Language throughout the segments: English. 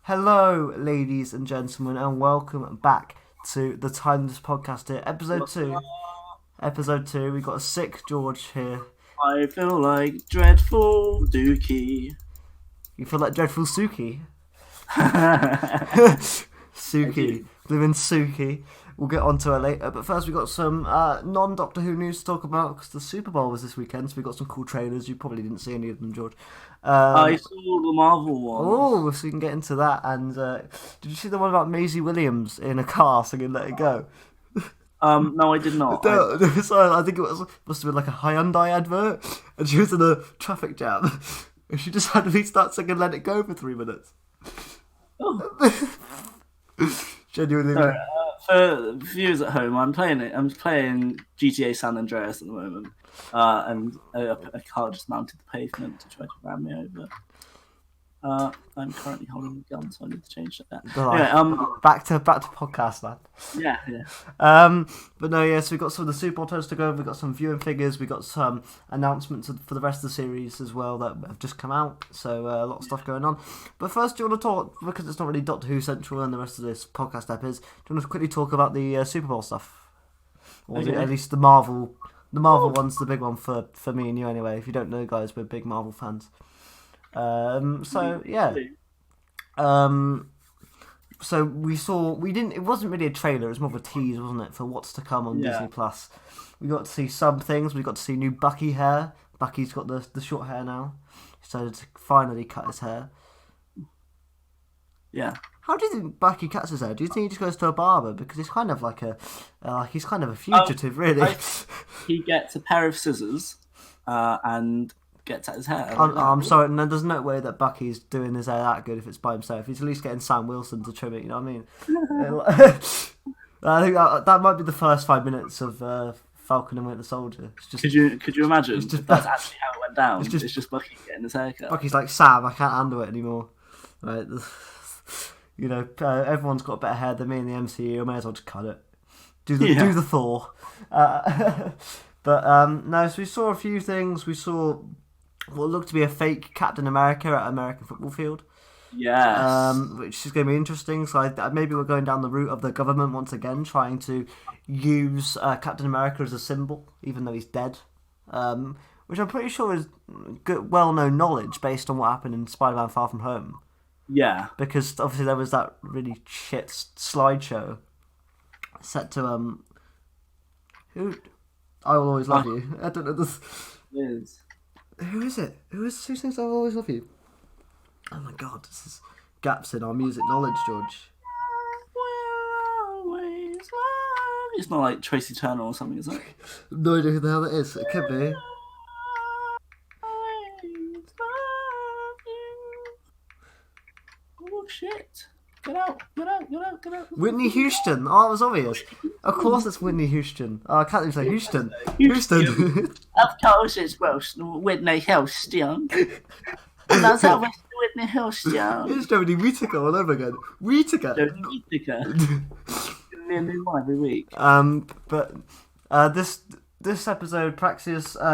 Hello, ladies and gentlemen, and welcome back to the Timeless Podcast here, episode 2. Episode 2, we got a sick George here. I feel like dreadful Dookie. You feel like dreadful Suki? Suki. Living Suki. We'll get onto her later, but first we got some non-Doctor Who news to talk about, because the Super Bowl was this weekend, so we got some cool trailers. You probably didn't see any of them, George. I saw the Marvel one. Oh, so we can get into that. And did you see the one about Maisie Williams in a car singing "Let It Go"? No, I did not. I think it must have been like a Hyundai advert, and she was in a traffic jam, and she just suddenly starts singing "Let It Go" for 3 minutes. Oh. Genuinely. Sorry, for viewers at home, I'm playing GTA San Andreas at the moment, and a car just mounted the pavement to try to ram me over. I'm currently holding a gun, so I need to change that. Anyway, back to podcast, lad. Yeah. But no, yeah. So we got some of the Super Bowl titles to go over. We got some viewing figures. We got some announcements for the rest of the series as well that have just come out. So a lot of stuff going on. But first, do you want to talk, because it's not really Doctor Who central and the rest of this podcast app is? Do you want to quickly talk about the Super Bowl stuff, or at least the Marvel? The Marvel one's the big one for me and you anyway. If you don't know, guys, we're big Marvel fans. So yeah. So it wasn't really a trailer, it was more of a tease, wasn't it, for what's to come on Disney Plus. We got to see some things. We got to see new Bucky hair. Bucky's got the short hair now. He started to finally cut his hair. Yeah. How do you think Bucky cuts his hair? Do you think he just goes to a barber? Because he's kind of like a fugitive, really. He gets a pair of scissors, and gets at his hair. I'm sorry, no, there's no way that Bucky's doing his hair that good if it's by himself. He's at least getting Sam Wilson to trim it, you know what I mean? I think that might be the first 5 minutes of Falcon and Winter Soldier. It's just, could you imagine if that's actually how it went down? It's just Bucky getting his hair cut. Bucky's like, Sam, I can't handle it anymore. Right? You know, everyone's got better hair than me in the MCU. I may as well just cut it. Do the Thor. But no, so we saw a few things. We saw what looked to be a fake Captain America at American football field. Yeah. Which is going to be interesting. So maybe we're going down the route of the government once again, trying to use Captain America as a symbol, even though he's dead. Which I'm pretty sure is good, well-known knowledge based on what happened in Spider-Man Far From Home. Yeah. Because obviously there was that really shit slideshow set to who I Will Always Love You. I don't know this. Liz. Who is it? Who sings I Will Always Love You? Oh my god, this is gaps in our music knowledge, George. It's not like Tracy Turner or something, is it? No idea who the hell that is. It could be. Oh shit. Get out. Whitney Houston. Oh, it was obvious. Of course it's Whitney Houston. Oh, I can't even say Houston. Houston. Of course it's Whitney Houston. That's how Whitney Houston. It's Jodie Whittaker all over again. Whittaker. Jodie Whittaker. Give me a new one every week. But this episode, Praxeus. Do you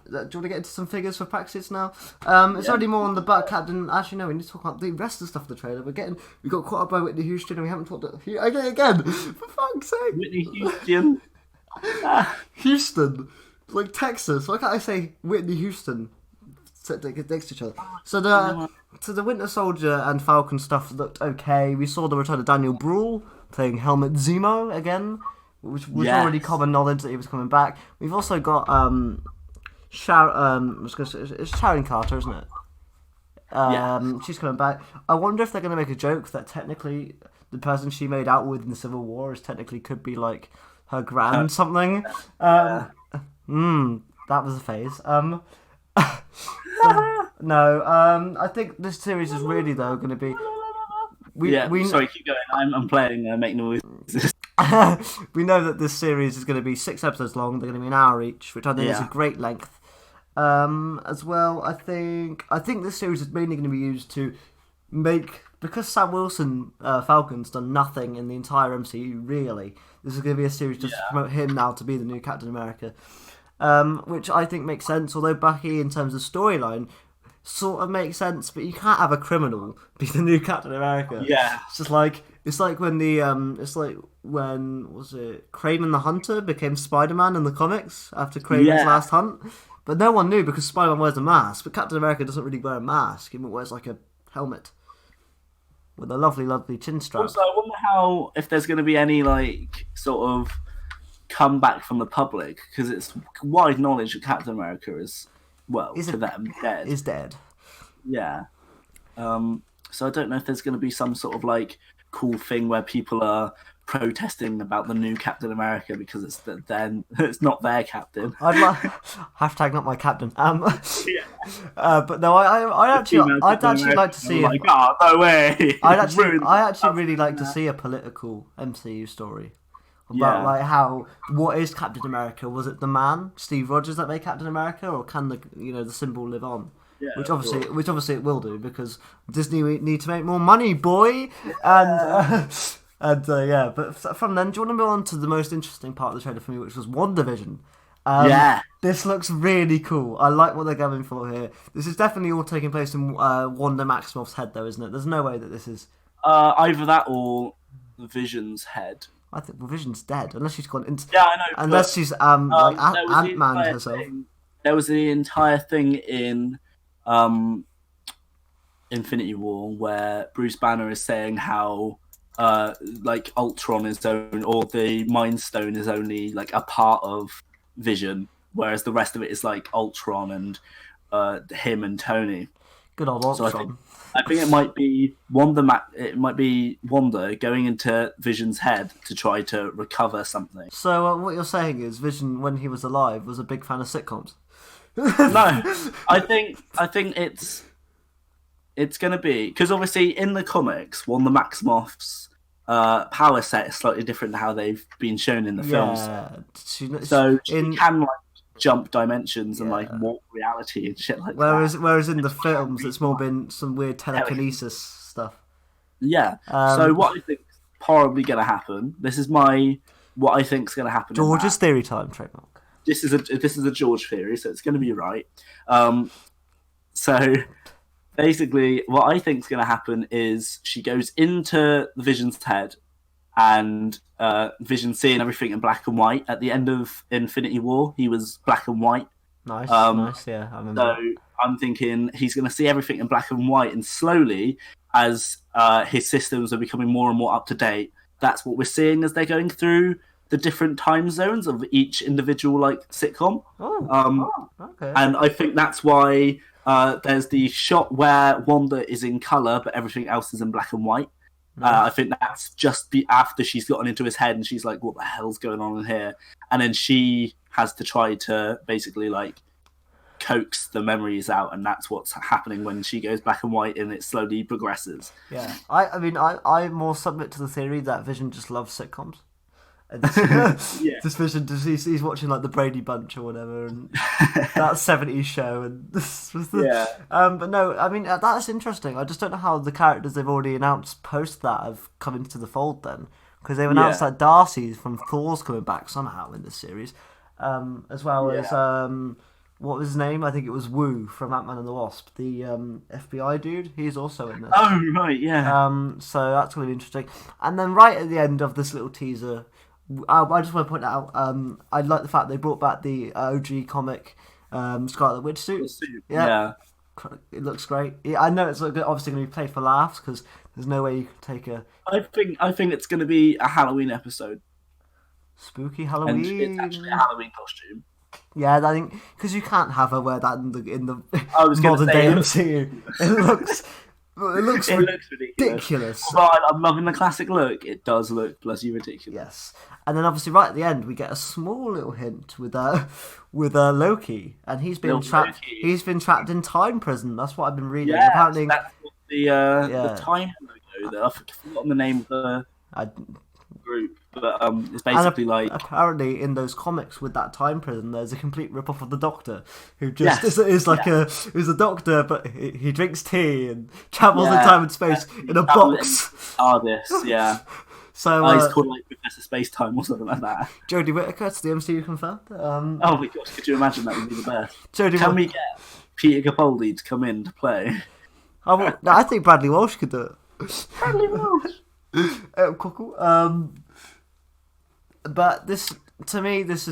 want to get into some figures for Praxeus now? It's already more on the butt captain. Actually, no, we need to talk about the rest of the stuff of the trailer. We got caught up by Whitney Houston, and we haven't talked again. For fuck's sake, Whitney Houston. Houston, like Texas. Why can't I say Whitney Houston? Next to each other. So the Winter Soldier and Falcon stuff looked okay. We saw the return of Daniel Bruhl playing Helmut Zemo again, which was already common knowledge that he was coming back. We've also got it's Sharon Carter, isn't it? She's coming back. I wonder if they're going to make a joke that technically the person she made out with in the Civil War could be like her grand something. That was a phase. I think this series is really though going to be. Sorry, keep going. I'm playing Make Noise. We know that this series is going to be 6 episodes long. They're going to be an hour each, which I think is a great length. As well, I think this series is mainly going to be used to make, because Sam Wilson Falcon's done nothing in the entire MCU really. This is going to be a series just to promote him now to be the new Captain America. Which I think makes sense, although Bucky, in terms of storyline, sort of makes sense, but you can't have a criminal be the new Captain America. Yeah. It's like when was it Kraven the Hunter became Spider-Man in the comics after Kraven's last hunt, but no one knew because Spider-Man wears a mask, but Captain America doesn't really wear a mask. He wears like a helmet with a lovely chin strap. Also, I wonder if there's going to be any like sort of comeback from the public, because it's wide knowledge that Captain America is dead. Is dead. Yeah. So I don't know if there's going to be some sort of like cool thing where people are protesting about the new Captain America because it's not their captain. I'd like hashtag not my captain. But no, I'd actually like to see. Like, no way! I actually really like to see a political MCU story about what is Captain America? Was it the man Steve Rogers that made Captain America, or can the symbol live on? Yeah, which obviously it will do, because Disney need to make more money, boy. And but from then, do you want to move on to the most interesting part of the trailer for me, which was WandaVision? This looks really cool. I like what they're going for here. This is definitely all taking place in Wanda Maximoff's head, though, isn't it? There's no way that this is either that or Vision's head. I think Vision's dead, unless she's gone into. Yeah, I know. Unless she's Ant-Man herself. There was the entire thing in Infinity War where Bruce Banner is saying how like Ultron is own, or the Mind Stone is only like a part of Vision, whereas the rest of it is like Ultron and him and Tony. Good old Ultron. So I think it might be Wanda. It might be Wanda going into Vision's head to try to recover something. So what you're saying is Vision, when he was alive, was a big fan of sitcoms. No, I think it's going to be, because obviously in the comics, Wanda Maximoff's power set is slightly different to how they've been shown in the films. She can like jump dimensions and like warp reality and shit like that. Whereas in the films, it's more been some weird telekinesis stuff. Yeah. So what I think is probably going to happen. This is what I think is going to happen. George's theory time, trademark. This is a George theory, so it's going to be right. So basically, what I think is going to happen is she goes into the Vision's head, and Vision seeing everything in black and white. At the end of Infinity War, he was black and white. Nice, yeah, I remember. So I'm thinking he's going to see everything in black and white, and slowly, as his systems are becoming more and more up to date, that's what we're seeing as they're going through the different time zones of each individual like sitcom. Okay. And I think that's why there's the shot where Wanda is in color, but everything else is in black and white. I think that's just after she's gotten into his head, and she's like, "What the hell's going on in here?" And then she has to try to basically like coax the memories out, and that's what's happening when she goes black and white, and it slowly progresses. Yeah, I more submit to the theory that Vision just loves sitcoms. This Vision, he's watching like the Brady Bunch or whatever, and that 70s show, and this was but no, I mean that's interesting. I just don't know how the characters they've already announced post that have come into the fold then, because they've announced that Darcy from Thor's coming back somehow in this series, as well as what was his name? I think it was Wu from Ant-Man and the Wasp, the FBI dude. He's also in this. Oh right, yeah. So that's going to be interesting. And then right at the end of this little teaser, I just want to point out, I like the fact they brought back the OG comic Scarlet Witch suit. Yeah. It looks great. Yeah, I know it's obviously going to be played for laughs, because there's no way you could take a... I think it's going to be a Halloween episode. Spooky Halloween. And it's actually a Halloween costume. Yeah, I think, because you can't have her wear that in the modern day MCU. It looks ridiculous. But I'm loving the classic look. It does look bloody ridiculous. Yes, and then obviously right at the end we get a small little hint with Loki, and he's been trapped. He's been trapped in time prison. That's what I've been reading. Yeah, apparently that's what the time logo. I've forgotten the name of the group, but it's basically like apparently in those comics with that time prison, there's a complete rip-off of the Doctor, who just is a doctor, but he drinks tea and travels in time and space in a box. Yeah. So he's called like Professor Space Time or something like that. Jodie Whittaker to the MCU confirmed. Oh my gosh, could you imagine? That would be the best. Jodie, Peter Capaldi to come in to play. I think Bradley Walsh could do it. Bradley Walsh. Cool. But this, to me, this.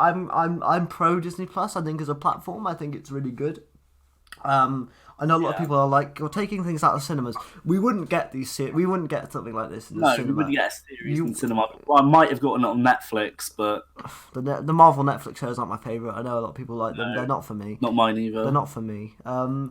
I'm pro Disney Plus. I think as a platform, I think it's really good. I know a lot of people are like, you're taking things out of cinemas. We wouldn't get we wouldn't get something like this in the cinema. No, we wouldn't get a series in cinema. Well, I might have gotten it on Netflix, but the Marvel Netflix shows aren't my favourite. I know a lot of people like them. They're not for me. Not mine either. They're not for me. No,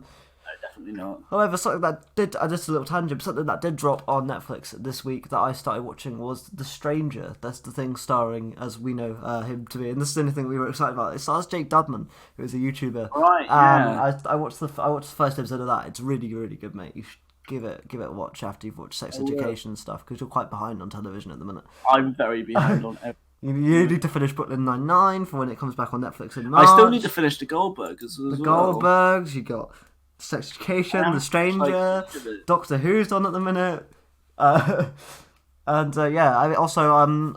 definitely not. However, something that did, just a little tangent, but something that did drop on Netflix this week that I started watching was The Stranger. That's the thing starring, as we know him to be, and this is the only thing we were excited about. It stars Jake Dudman, who is a YouTuber. Right, yeah. I watched the first episode of that. It's really, really good, mate. You should give it a watch after you've watched Sex Education and stuff, because you're quite behind on television at the minute. I'm very behind on everything. You need to finish Brooklyn Nine-Nine for when it comes back on Netflix in March. I still need to finish The Goldbergs as well. The Goldbergs, you got Sex Education, The Stranger, Doctor Who's on at the minute, and yeah. I also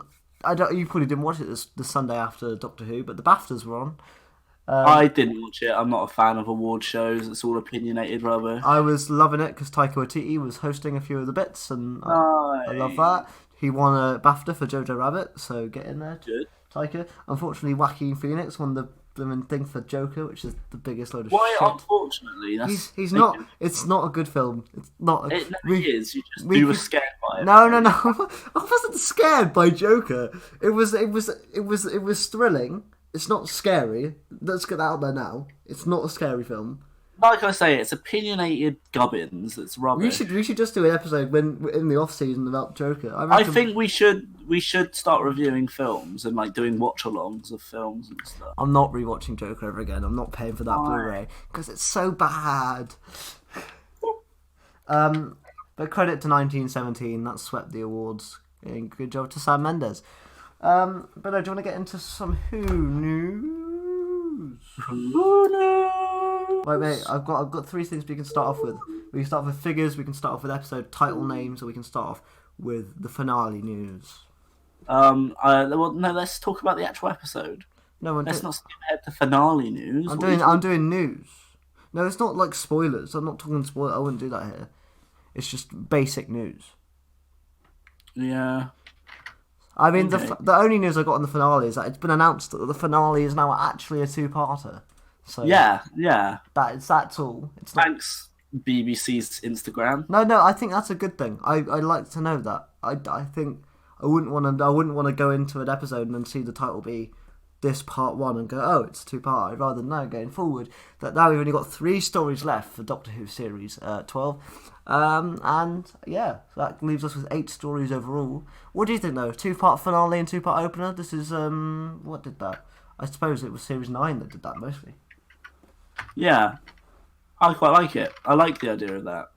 you probably didn't watch it this Sunday after Doctor Who, but the BAFTAs were on. I didn't watch it. I'm not a fan of award shows. It's all opinionated rubbish. I was loving it because Taika Waititi was hosting a few of the bits, and I love that. He won a BAFTA for Jojo Rabbit, so get in there, Good. Taika. Unfortunately, Joaquin Phoenix won the blooming thing for Joker, which is the biggest load of Why? shit. Unfortunately, He's not. It's not a good film. It's not. It never is. You were scared by it. No. I wasn't scared by Joker. It was thrilling. It's not scary. Let's get that out there now. It's not a scary film. Like I say, it's opinionated gubbins. It's rubbish. We should just do an episode when in the off season about Joker. I think we should start reviewing films and like doing watch-alongs of films and stuff. I'm not rewatching Joker ever again. I'm not paying for that Blu-ray because it's so bad. But credit to 1917. That swept the awards. Good job to Sam Mendes. But no, do you want to get into some Who news? Who knows? Wait, mate, I've got three things we can start off with. We can start off with figures, we can start off with episode title names, or we can start off with the finale news. Well, no, let's talk about the actual episode. Let's not skip ahead to finale news. I'm doing news. No, it's not like spoilers. I'm not talking spoilers. I wouldn't do that here. It's just basic news. Yeah. I mean, okay. The only news I got on the finale is that it's been announced that the finale is now actually a two-parter. So yeah. That's all. It's not... Thanks, BBC's Instagram. No, I think that's a good thing. I like to know that. I think I wouldn't want to go into an episode and then see the title be this part 1 and go, oh, it's a two-part. I'd rather know going forward that now we've only got 3 stories left for Doctor Who series 12. And yeah, that leaves us with 8 stories overall. What do you think though? 2-part finale and 2-part opener? This is what did that? I suppose it was series 9 that did that mostly. Yeah, I quite like it. I like the idea of that.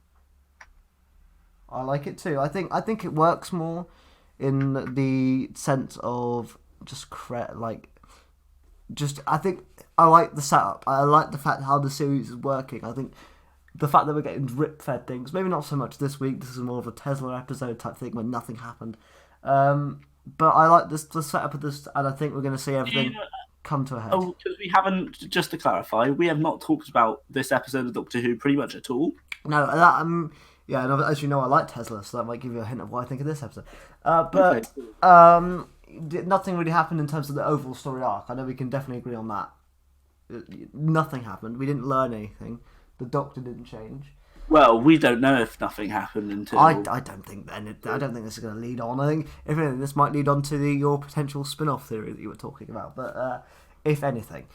I like it too. I think it works more in the sense of I think I like the setup. I like the fact how the series is working. I think the fact that we're getting drip-fed things, maybe not so much this week. This is more of a Tesla episode type thing where nothing happened. But I like the setup of this, and I think we're going to see everything come to a head. Oh, because we haven't, just to clarify, we have not talked about this episode of Doctor Who pretty much at all. No, that yeah, and as you know, I like Tesla, so that might give you a hint of what I think of this episode. But nothing really happened in terms of the overall story arc. I know we can definitely agree on that. Nothing happened. We didn't learn anything. The Doctor didn't change. Well, we don't know if nothing happened until... I don't think then. I don't think this is going to lead on. I think, if anything, this might lead on to your potential spin-off theory that you were talking about. But if anything,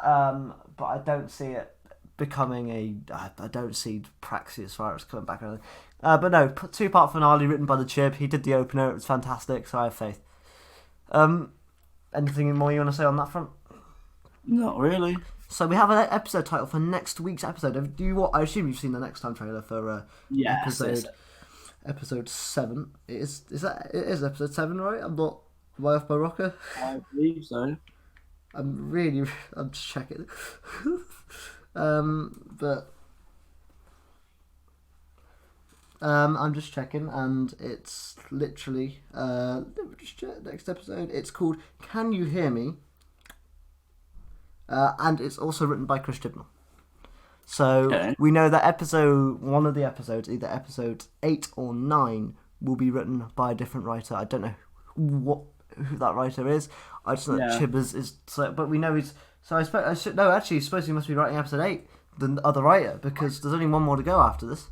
but I don't see it becoming I don't see Praxeus virus coming back or anything. But no, 2-part finale written by the Chib. He did the opener. It was fantastic. So I have faith. Anything more you want to say on that front? Not really. So we have an episode title for next week's episode. I assume you've seen the next time trailer for episode 7. It is episode 7, right? I'm not way off my rocker. I believe so. I'm just checking. But I'm just checking, and it's literally let me just check next episode. It's called Can You Hear Me? And it's also written by Chris Chibnall. So we know that one of the episodes, either episode 8 or 9, will be written by a different writer. I don't know who that writer is. I just know that Chibbers is. So, but we know he's. So I suppose he must be writing episode 8, the other writer, because there's only one more to go after this.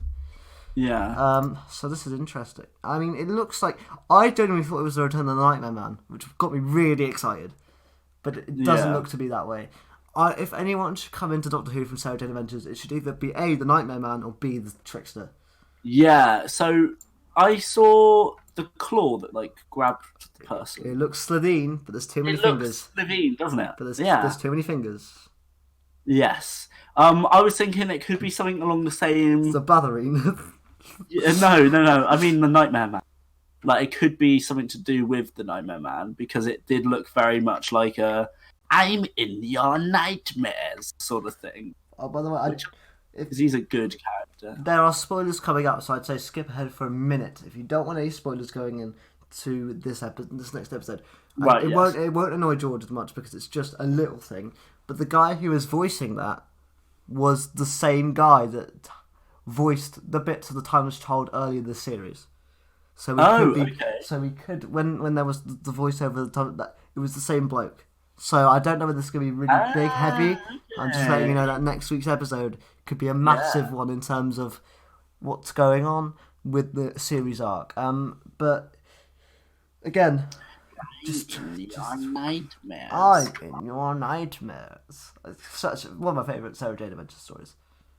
Yeah. So this is interesting. I mean, it looks like I genuinely thought it was the Return of the Nightmare Man, which got me really excited. But it doesn't look to be that way. If anyone should come into Doctor Who from Sarah Jane Adventures, it should either be A, the Nightmare Man, or B, the Trickster. Yeah. So I saw the claw that grabbed the person. It looks Slovene, but there's too many fingers. It looks Slovene, doesn't it? But there's too many fingers. Yes. I was thinking it could be something along the same. The Batherine. No. I mean the Nightmare Man. It could be something to do with the Nightmare Man, because it did look very much like a "I'm in your nightmares" sort of thing. Oh, by the way, he's a good character. There are spoilers coming up, so I'd say skip ahead for a minute if you don't want any spoilers going in to this next episode. Right. It won't annoy George as much because it's just a little thing. But the guy who was voicing that was the same guy that voiced the bits of the Timeless Child earlier in the series. So we could when there was the voiceover of the time, that it was the same bloke. So I don't know whether this is going to be really big, heavy. Okay. I'm just letting you know that next week's episode could be a massive one in terms of what's going on with the series arc. But again, just your nightmares. I'm in your nightmares. It's such one of my favourite Sarah Jane Adventures stories.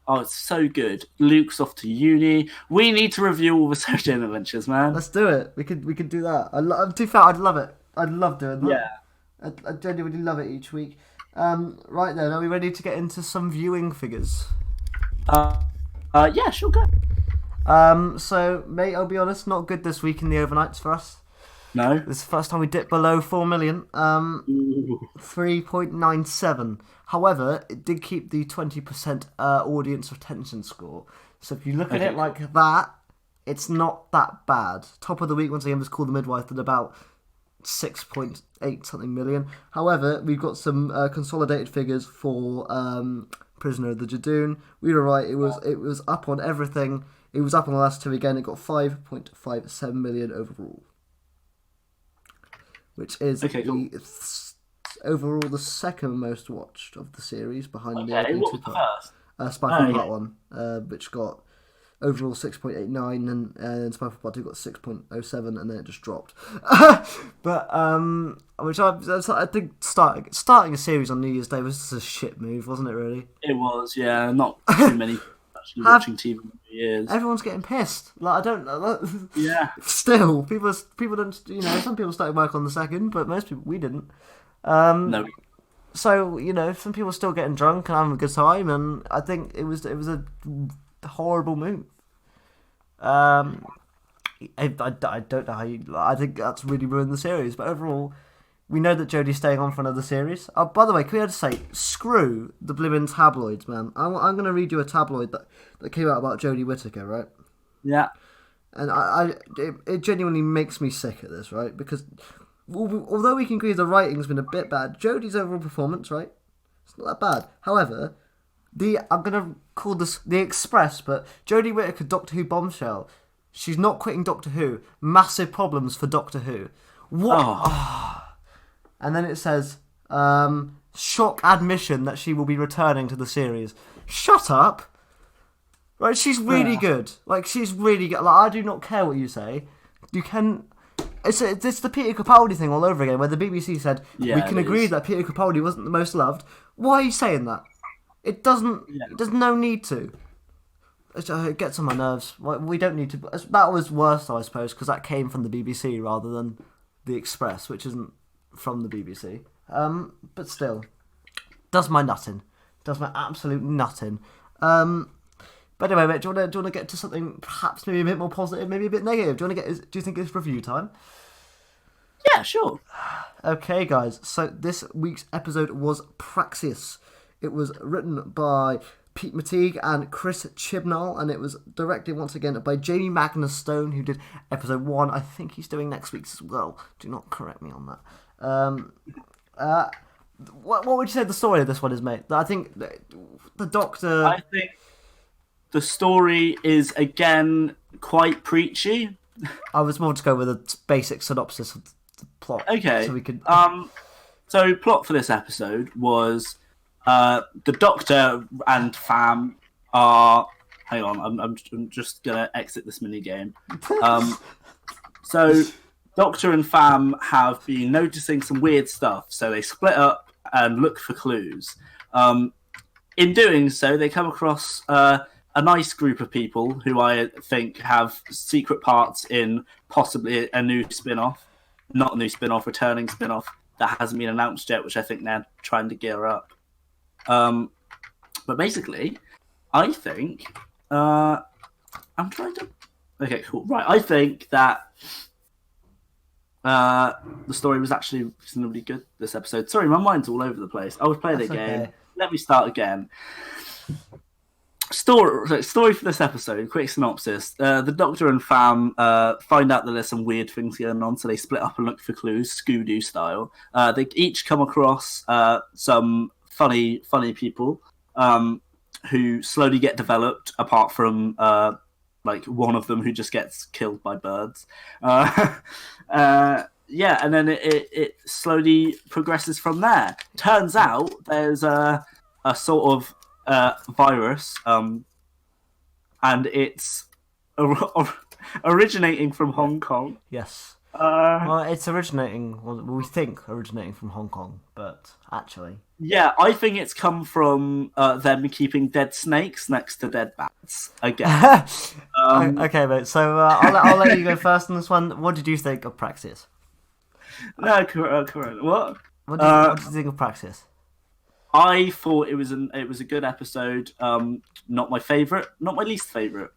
Oh, it's so good. Luke's off to uni. We need to review all the Sarah Jane Adventures, man. Let's do it. We could do that. Too fat. I'd love it. I'd love doing that. Yeah. I genuinely love it each week. Right then, are we ready to get into some viewing figures? Yeah, sure, go. So, mate, I'll be honest, not good this week in the overnights for us. No. This is the first time we dipped below 4 million. 3.97. However, it did keep the 20% audience retention score. So if you look at it like that, it's not that bad. Top of the week, once again, was Call the Midwife at about 6.8 something million. However, we've got some consolidated figures for Prisoner of the Jadoon. We were right. It was up on everything. It was up on the last two again. It got 5.57 million overall, which is overall the second most watched of the series behind the what was the first? Spy from Part 1, which got overall 6.89, and Spy from Part 2 got 6.07, and then it just dropped. But which I think starting a series on New Year's Day was just a shit move, wasn't it? Really, it was. Yeah, not too many actually watching TV for years. Everyone's getting pissed. I don't. Yeah. Still, people don't. Some people started work on the second, but most people we didn't. No. So some people are still getting drunk and having a good time, and I think it was a horrible move. I don't know how you. I think that's really ruined the series, but overall, we know that Jodie's staying on for another series. Oh, by the way, can we just say, screw the blimmin' tabloids, man. I'm going to read you a tabloid that came out about Jodie Whittaker, right? Yeah. And it genuinely makes me sick at this, right? Because although we can agree the writing's been a bit bad, Jodie's overall performance, right? It's not that bad. However, I'm going to call this the Express, but Jodie Whittaker, Doctor Who bombshell. She's not quitting Doctor Who. Massive problems for Doctor Who. What? Oh. And then it says, shock admission that she will be returning to the series. Shut up! Right, she's really good. She's really good. I do not care what you say. You can... It's the Peter Capaldi thing all over again, where the BBC said, we can agree that Peter Capaldi wasn't the most loved. Why are you saying that? It doesn't... There's no need to. It gets on my nerves. We don't need to... That was worse, though, I suppose, because that came from the BBC rather than the Express, which isn't from the BBC. But still, does my nutting. Does my absolute nutting. But anyway, mate, do you want to get to something perhaps maybe a bit more positive, maybe a bit negative? Do you think it's review time? Yeah, sure. Okay, guys. So this week's episode was Praxeus. It was written by Pete Matigue and Chris Chibnall, and it was directed once again by Jamie Magnus Stone, who did episode 1. I think he's doing next week's as well. Do not correct me on that. What would you say the story of this one is, mate? I think the Doctor. I think the story is again quite preachy. I was more to go with a basic synopsis of the plot. Okay. So we could. So plot for this episode was the Doctor and Fam are. Hang on, I'm just gonna exit this mini game. So Doctor and Fam have been noticing some weird stuff, so they split up and look for clues. In doing so, they come across a nice group of people who I think have secret parts in possibly a new spin-off. Not a new spin-off, returning spin-off that hasn't been announced yet, which I think they're trying to gear up. But basically, I think... I'm trying to... Okay, cool. Right, I think that the story was actually reasonably good this episode. Sorry, my mind's all over the place. I was playing a game. Okay. Let me start again. Story for this episode, quick synopsis. The Doctor and Fam find out that there's some weird things going on, so they split up and look for clues, Scooby-Doo style. They each come across some funny people who slowly get developed, apart from like one of them who just gets killed by birds. Yeah, and then it slowly progresses from there. Turns out there's a sort of virus, and it's originating from Hong Kong. Yes. Well, it's originating. Well, we think originating from Hong Kong, but actually, Yeah, I think it's come from them keeping dead snakes next to dead bats again. okay, mate. So I'll let you go first on this one. What did you think of Praxeus? No, correct. What? What did you think of Praxeus? I thought it was a good episode. Not my favorite, not my least favorite.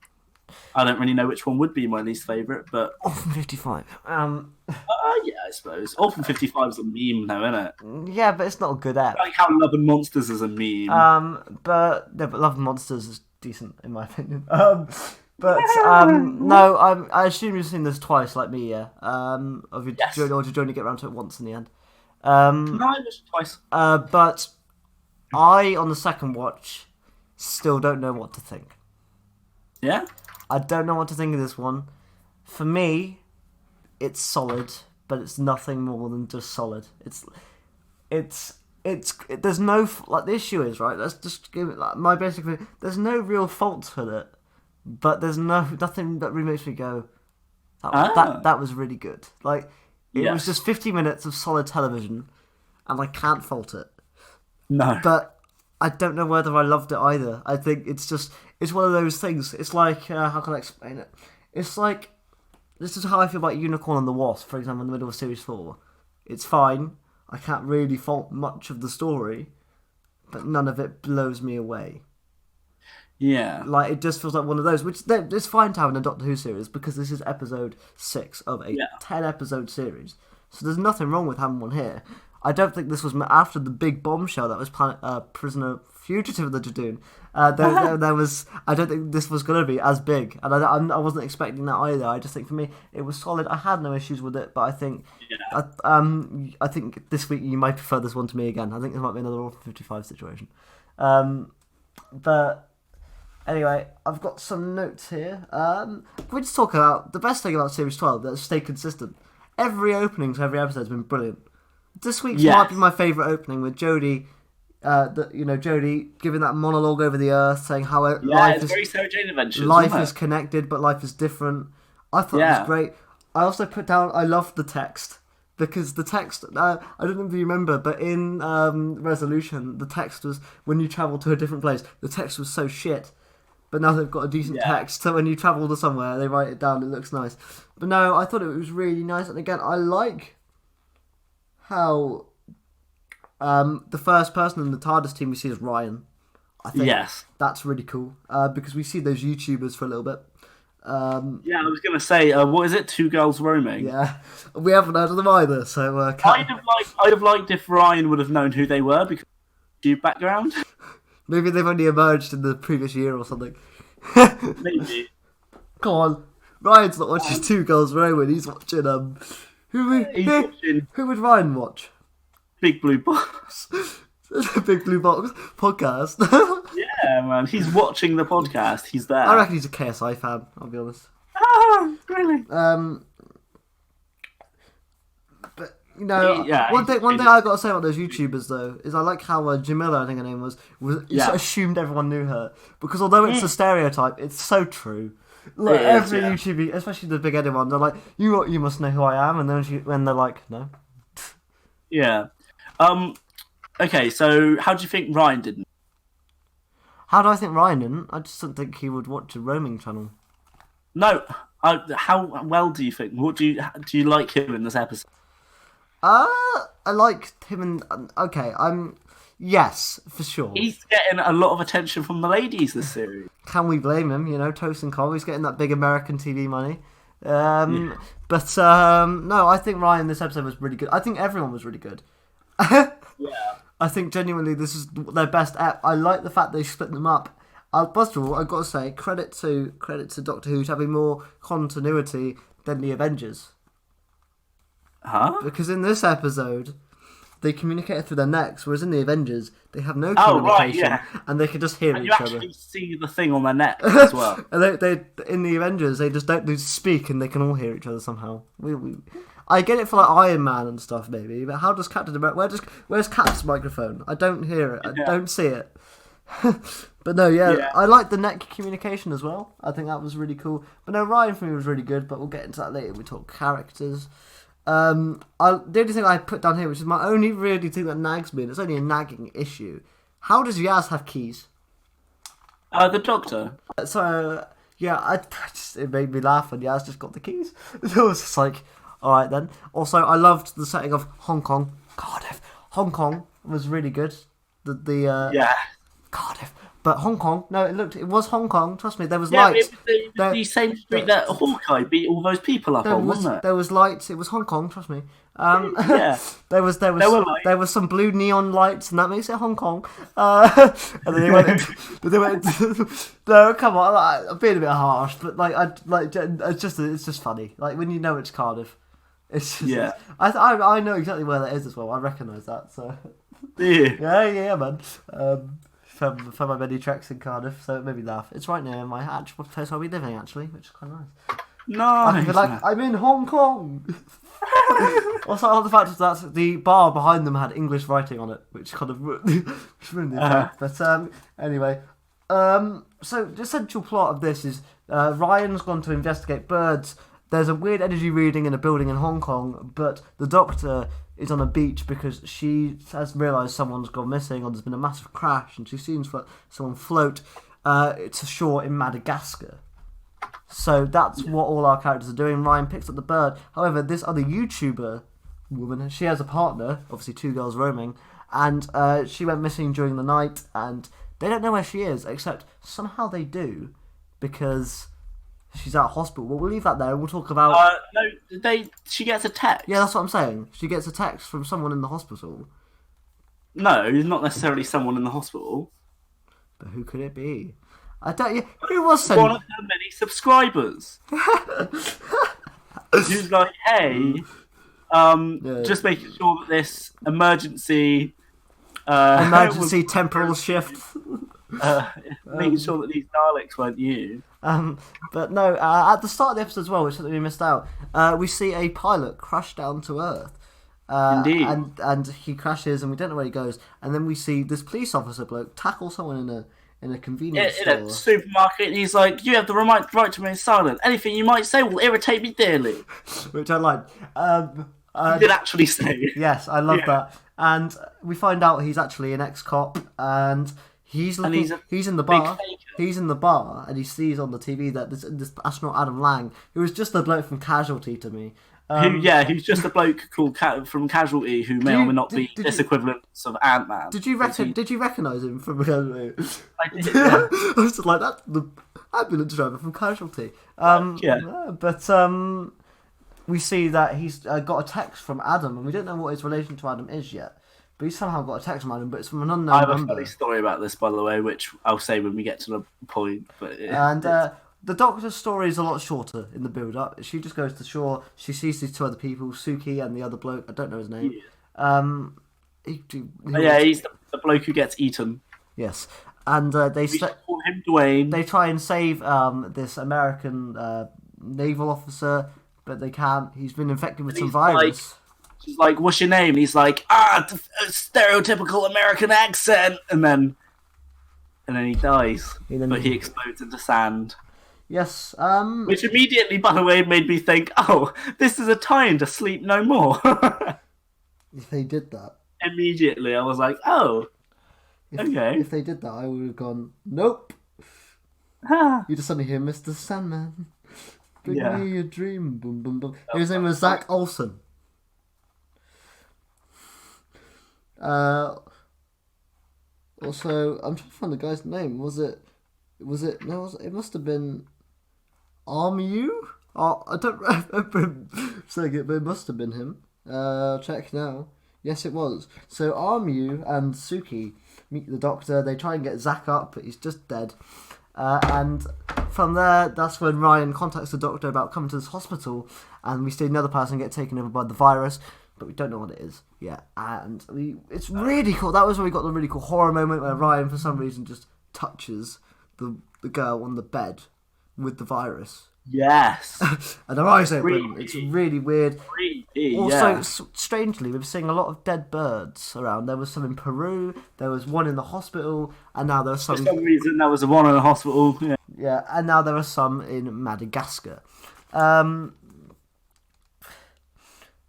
I don't really know which one would be my least favorite, but Orphan 55. yeah, I suppose Orphan 55 is a meme, though, isn't it? Yeah, but it's not a good app. Like how Love and Monsters is a meme. But Love and Monsters is decent in my opinion. No, I assume you've seen this twice, like me, yeah. Or did you only get around to it once in the end? No, I watched it twice. But I, on the second watch, still don't know what to think. Yeah. I don't know what to think of this one. For me, it's solid, but it's nothing more than just solid. There's no, like, the issue is, right, let's just give it, like, my basic thing, there's no real faults with it, but there's nothing that really makes me go, that was really good. Like, it was just 50 minutes of solid television, and I can't fault it. No. But I don't know whether I loved it either. I think it's one of those things. It's like, how can I explain it? It's like, this is how I feel about Unicorn and the Wasp, for example, in the middle of Series 4. It's fine. I can't really fault much of the story, but none of it blows me away. Yeah. Like, it just feels like one of those, which it's fine to have in a Doctor Who series, because this is episode 6 of a 10-episode series. So there's nothing wrong with having one here. I don't think this was after the big bombshell that was Prisoner Fugitive of the Jadoon. There was. I don't think this was going to be as big, and I wasn't expecting that either. I just think for me it was solid. I had no issues with it, but I think, I think this week you might prefer this one to me again. I think this might be another Orphan 55 situation. But anyway, I've got some notes here. We just talk about the best thing about Series 12. That's stay consistent. Every opening to every episode has been brilliant. This week's might be my favourite opening with Jodie. Jodie giving that monologue over the Earth, saying how life is very Sarah Jane Adventures. Life is connected, but life is different. I thought it was great. I also put down I loved the text because the text. I don't know if you remember, but in Resolution, the text was when you travel to a different place. The text was so shit, but now they've got a decent text. So when you travel to somewhere, they write it down. It looks nice. But no, I thought it was really nice. And again, I like how the first person in the TARDIS team we see is Ryan. I think that's really cool because we see those YouTubers for a little bit. I was going to say, what is it? Two Girls Roaming? Yeah, we haven't heard of them either. So I'd have liked if Ryan would have known who they were because of YouTube background. Maybe they've only emerged in the previous year or something. Maybe. Come on, Ryan's not watching Two Girls Roaming. He's watching Who would Ryan watch? Big Blue Box. Big Blue Box podcast. Yeah, man. He's watching the podcast. He's there. I reckon he's a KSI fan, I'll be honest. Ah, really? But you know, Yeah, one thing I got to say about those YouTubers though is I like how Jamila, I think her name was you sort of assumed everyone knew her, because although it's a stereotype, it's so true. Like every YouTuber, especially the big-headed ones, they're like, you must know who I am," and then when they're like, "No." Yeah. Okay, so how do you think Ryan did? How do I think Ryan didn't? I just don't think he would watch a roaming channel. No. How well do you think? What do you like him in this episode? I liked him and okay, yes, for sure. He's getting a lot of attention from the ladies this series. Can we blame him? You know, Toast and Cole, he's getting that big American TV money. But no, I think Ryan this episode was really good. I think everyone was really good. Yeah. I think genuinely this is their best app. I like the fact they split them up. First of all, I've got to say credit to Doctor Who to having more continuity than the Avengers. Huh? Because in this episode, they communicate through their necks, whereas in the Avengers, they have no communication, and they can just hear each other. And you actually see the thing on their neck as well. And they in the Avengers, they just don't speak, and they can all hear each other somehow. I get it for like Iron Man and stuff, maybe, but how does Captain America? Where's Cap's microphone? I don't hear it. I don't see it. But no, I like the neck communication as well. I think that was really cool. But no, Ryan for me was really good. But we'll get into that later. We talk characters. The only thing I put down here, which is my only really thing that nags me, and it's only a nagging issue. How does Yaz have keys? The Doctor. So it made me laugh when Yaz just got the keys. It was just like, all right then. Also, I loved the setting of Hong Kong. Cardiff. Hong Kong was really good. Cardiff. But Hong Kong, no, it was Hong Kong. Trust me, there was lights. It was the same street that Hawkeye beat all those people up on, wasn't it? There was lights. It was Hong Kong. Trust me. There was some blue neon lights, and that makes it Hong Kong. And then they went. No, come on, I'm being a bit harsh, but it's just funny. Like when you know it's Cardiff, it's just, I know exactly where that is as well. I recognise that. So yeah, man. For my many treks in Cardiff, so it made me laugh. It's right near my actual place I'll be living, actually, which is quite nice. Nice. I'm in Hong Kong. Also, I love the fact that the bar behind them had English writing on it, which kind of ruined the effect. But anyway, so the essential plot of this is Ryan's gone to investigate birds. There's a weird energy reading in a building in Hong Kong, but the Doctor is on a beach because she has realised someone's gone missing or there's been a massive crash, and she's seen someone float to shore in Madagascar. So that's what all our characters are doing. Ryan picks up the bird. However, this other YouTuber woman, she has a partner, obviously two girls roaming, and she went missing during the night, and they don't know where she is, except somehow they do, because she's at hospital. Well, we'll leave that there and we'll talk about... she gets a text. Yeah, that's what I'm saying. She gets a text from someone in the hospital. No, not necessarily someone in the hospital. But who could it be? I don't... Yeah, who was sending... One of her many subscribers. Who's like, hey, just making sure that this emergency temporal shift... making sure that these Daleks weren't you. But no, at the start of the episode as well, which something we missed out, we see a pilot crash down to Earth. Indeed. And he crashes, and we don't know where he goes. And then we see this police officer bloke tackle someone in a convenience store. In a supermarket, and he's like, "You have the right to remain silent. Anything you might say will irritate me dearly." Which I like. He did actually say. Yes, I love that. And we find out he's actually an ex-cop, and he's in the bar. He's in the bar, and he sees on the TV that this astronaut Adam Lang, who was just the bloke from Casualty to me. He's just a bloke called from Casualty who may or may not be equivalents of Ant-Man. Did you recognise him from Casualty? I did. Yeah. I was just like, that's the ambulance driver from Casualty. But we see that he's got a text from Adam, and we don't know what his relation to Adam is yet. But he's somehow got a text from Adam, but it's from an unknown number. I have a funny story about this, by the way, which I'll say when we get to the point. But the Doctor's story is a lot shorter in the build-up. She just goes to shore. She sees these two other people, Suki and the other bloke. I don't know his name. Yeah, he's the bloke who gets eaten. Yes, and We should call him Dwayne. they try and save this American naval officer, but they can't. He's been infected with some virus. She's like, "What's your name?" And he's like, stereotypical American accent," and then he dies. But he explodes into sand. Yes. Which immediately, by the way, made me think, "Oh, this is a tie-in to Sleep No More." If they did that, immediately, I was like, "Oh, okay." If they did that, I would have gone, "Nope." You just suddenly hear Mr. Sandman. Bring me a dream. Boom, boom, boom. His name was Zach Olsen. Also, I'm trying to find the guy's name. Was it? No, it must have been Armu? Oh, I don't remember him saying it, but it must have been him. Check now. Yes, it was. So Armu and Suki meet the Doctor. They try and get Zack up, but he's just dead. And from there, that's when Ryan contacts the Doctor about coming to this hospital, and we see another person get taken over by the virus, but we don't know what it is yet. And it's really cool. That was where we got the really cool horror moment where Ryan, for some reason, just touches the girl on the bed with the virus. Yes. And her eyes open. It's really weird. Creepy, also, strangely, we've seen a lot of dead birds around. There was some in Peru, there was one in the hospital, and now there's some... For some reason, there was one in the hospital. Yeah, and now there are some in Madagascar.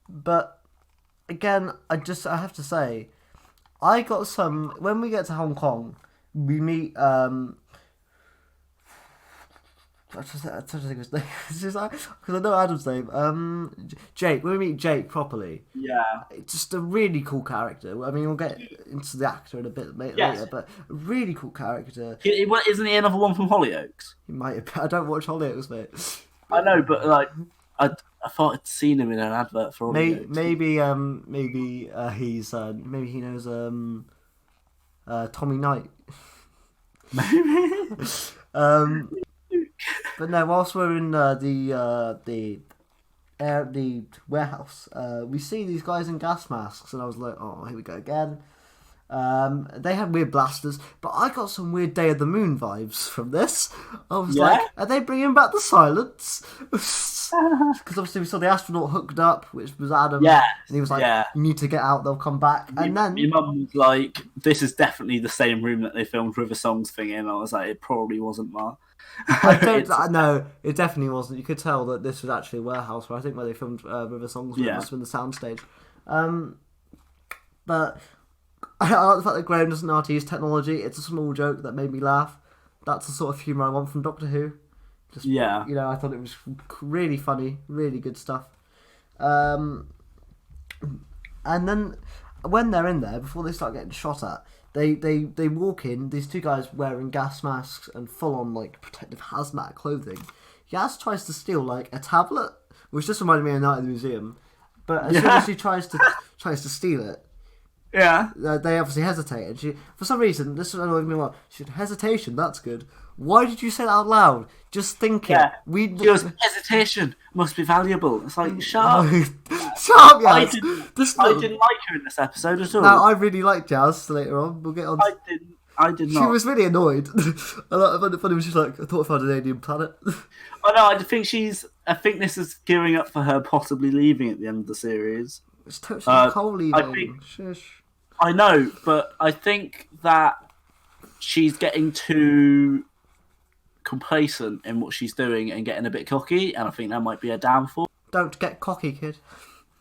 But, again, I have to say, I got some... When we get to Hong Kong, we meet... I'm trying to think of his name. Because I know Adam's name. Jake. When we meet Jake properly. Yeah. It's just a really cool character. I mean, we'll get into the actor in a bit later, but a really cool character. Isn't he another one from Hollyoaks? He might have, I don't watch Hollyoaks, mate. I know, but I thought I'd seen him in an advert for Hollyoaks. Maybe he knows Tommy Knight. Maybe. But no, whilst we're in the warehouse, we see these guys in gas masks, and I was like, oh, here we go again. They had weird blasters, but I got some weird Day of the Moon vibes from this. I was like, are they bringing back the silence? Because obviously we saw the astronaut hooked up, which was Adam, and he was like, you need to get out, they'll come back. And then your mum was like, this is definitely the same room that they filmed River Songs thing in. I was like, it probably wasn't, Ma. No, it definitely wasn't. You could tell that this was actually a warehouse where they filmed River Songs, where it must have been the soundstage. But I like the fact that Graham doesn't know how to use technology. It's a small joke that made me laugh. That's the sort of humour I want from Doctor Who. I thought it was really funny, really good stuff. And then when they're in there, before they start getting shot at, they walk in, these two guys wearing gas masks and full on like protective hazmat clothing. Yaz tries to steal like a tablet, which just reminded me of Night at the Museum. But as soon as she tries to steal it, they obviously hesitate, and she, for some reason, this annoyed me a lot. She said, "Hesitation, that's good. Why did you say that out loud? Just thinking." Yeah. Hesitation must be valuable. It's like, shut up. Shut up, Yaz. I didn't like her in this episode at all. No, I really liked Yaz. Later on, we'll get on. I did not. She was really annoyed. I found it funny when she's like, "I thought I found an alien planet." I know. I think this is gearing up for her possibly leaving at the end of the series. It's totally Cole leaving. Shush. I know, but I think that she's getting too complacent in what she's doing and getting a bit cocky, and I think that might be a downfall. Don't get cocky, kid.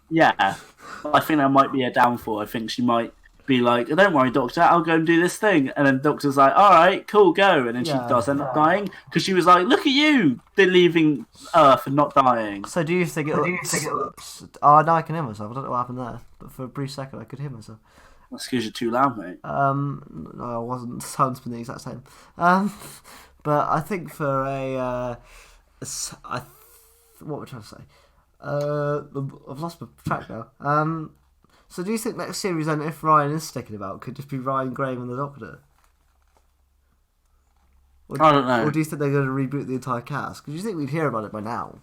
Yeah, I think that might be a downfall. I think she might be like, "Don't worry, Doctor, I'll go and do this thing," and then Doctor's like, "All right, cool, go," and then she does end up dying because she was like, "Look at you, they're leaving Earth and not dying." So do you think it? Oh, now I can hear myself. I don't know what happened there, but for a brief second I could hear myself. That's because you're too loud, mate. No, I wasn't. The sound's been the exact same. But I think for what we're trying to say, I've lost my track now. So do you think next series then, if Ryan is sticking about, could just be Ryan, Graham, and the Doctor? I don't know. Or do you think they're going to reboot the entire cast? Because you think we'd hear about it by now?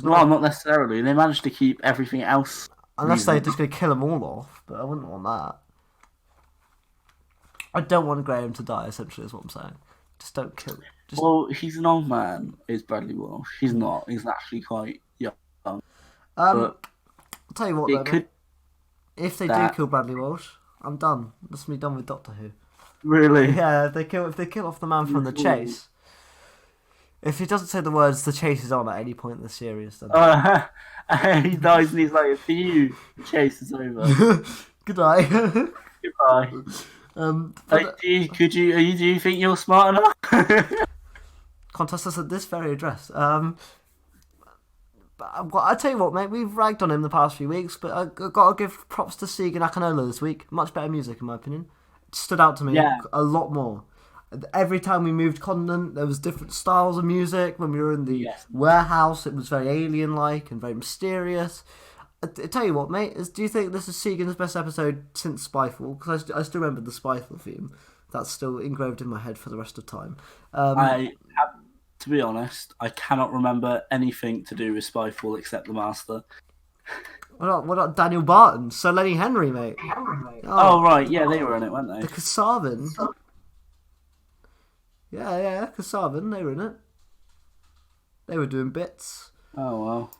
Well, not necessarily. They managed to keep everything else Unless they're just going to kill them all off, but I wouldn't want that. I don't want Graham to die, essentially, is what I'm saying. Just don't kill him. Well, he's an old man, is Bradley Walsh. He's not. He's actually quite young. I'll tell you what, though, could... if they do kill Bradley Walsh, I'm done. That's me done with Doctor Who. Really? Yeah, if they kill off the man from the chase. If he doesn't say the words "the chase is on" at any point in the series, then he dies and he's like, "For you, the chase is over." Good night. Goodbye. Do you think you're smart enough? Contact us at this very address. But I tell you what, mate, we've ragged on him the past few weeks, but I've got to give props to Segan Akinola this week. Much better music, in my opinion. It stood out to me a lot more. Every time we moved continent, there was different styles of music. When we were in the warehouse, it was very alien-like and very mysterious. I tell you what, mate, do you think this is Segan's best episode since Spyfall? Because I still remember the Spyfall theme. That's still engraved in my head for the rest of time. To be honest, I cannot remember anything to do with Spyfall except the Master. What about Daniel Barton? Sir Lenny Henry, mate. Oh, right, yeah, they were in it, weren't they? The Kasavin. Yeah, Kasavin, they were in it. They were doing bits. Oh, well.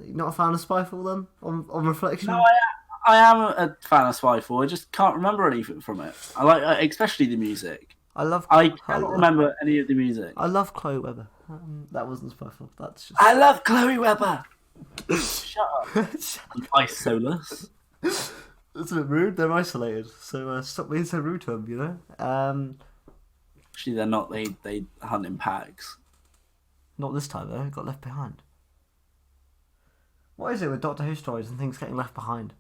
You're not a fan of Spyfall, then, on reflection? No, I am a fan of Spyfall. I just can't remember anything from it. I like, especially the music. I cannot remember any of the music. I love Chloe Webber. That wasn't Spyfall. That's just... I love Chloe Webber. Shut up. You isolus. That's a bit rude. They're isolated, so stop being so rude to them. You know. Actually, they're not. They hunt in packs. Not this time though. It got left behind. What is it with Doctor Who stories and things getting left behind?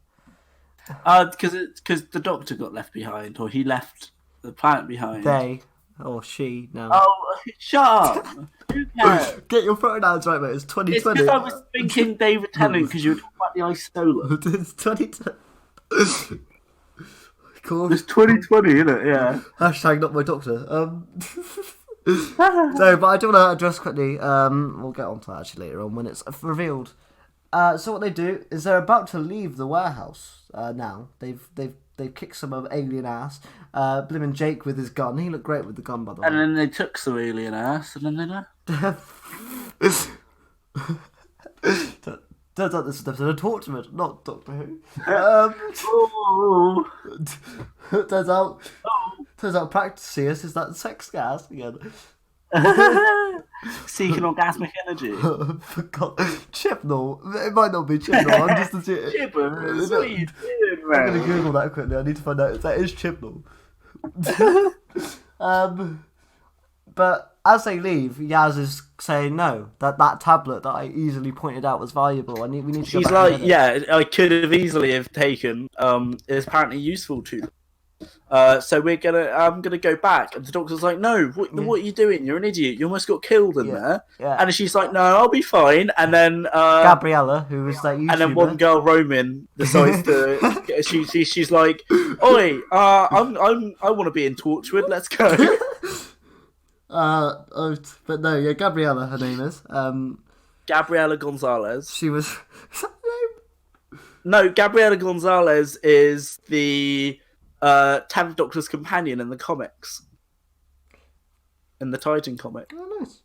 Because the Doctor got left behind, or he left the planet behind. They or she now. Oh, shut up! Who cares? Get your pronouns right, mate. It's 2020. It's because I was thinking David Tennant because you were talking about the isola. It's 2020. Cool. It's 2020, isn't it? Yeah. Hashtag not my doctor. No, but I do want to address quickly. We'll get on to that actually later on when it's revealed. So what they do is they're about to leave the warehouse. Now they've kicked some of alien ass. Blimmin' Jake with his gun. He looked great with the gun, by the way. And then they took some alien ass, and then they left. Turns out this is an episode of Torchwood, not Doctor Who. Turns out Praxeus is that sex gas again. Seeking orgasmic energy. Forgot Chibnall. It might not be Chibnall. I'm just Chibbers, what are you doing, man? I'm going to Google that quickly. I need to find out if that is Chibnall. But as they leave, Yaz is saying no. That tablet that I easily pointed out was valuable. We need to go She's back like, and get it. yeah, I could have easily have taken. It's apparently useful to them. So I'm gonna go back, and the Doctor's like, no, what are you doing? You're an idiot. You almost got killed in there. Yeah. And she's like, no, I'll be fine. And then Gabriella, who was that YouTuber, and then one girl, Roman, decides to. she's like, oi, I want to be in Torchwood. Let's go. But no, yeah, Gabriella, her name is. Gabriela Gonzalez. She was. Is that her name? No, Gabriela Gonzalez is the 10th Doctor's companion in the comics. In the Titan comic. Oh, nice.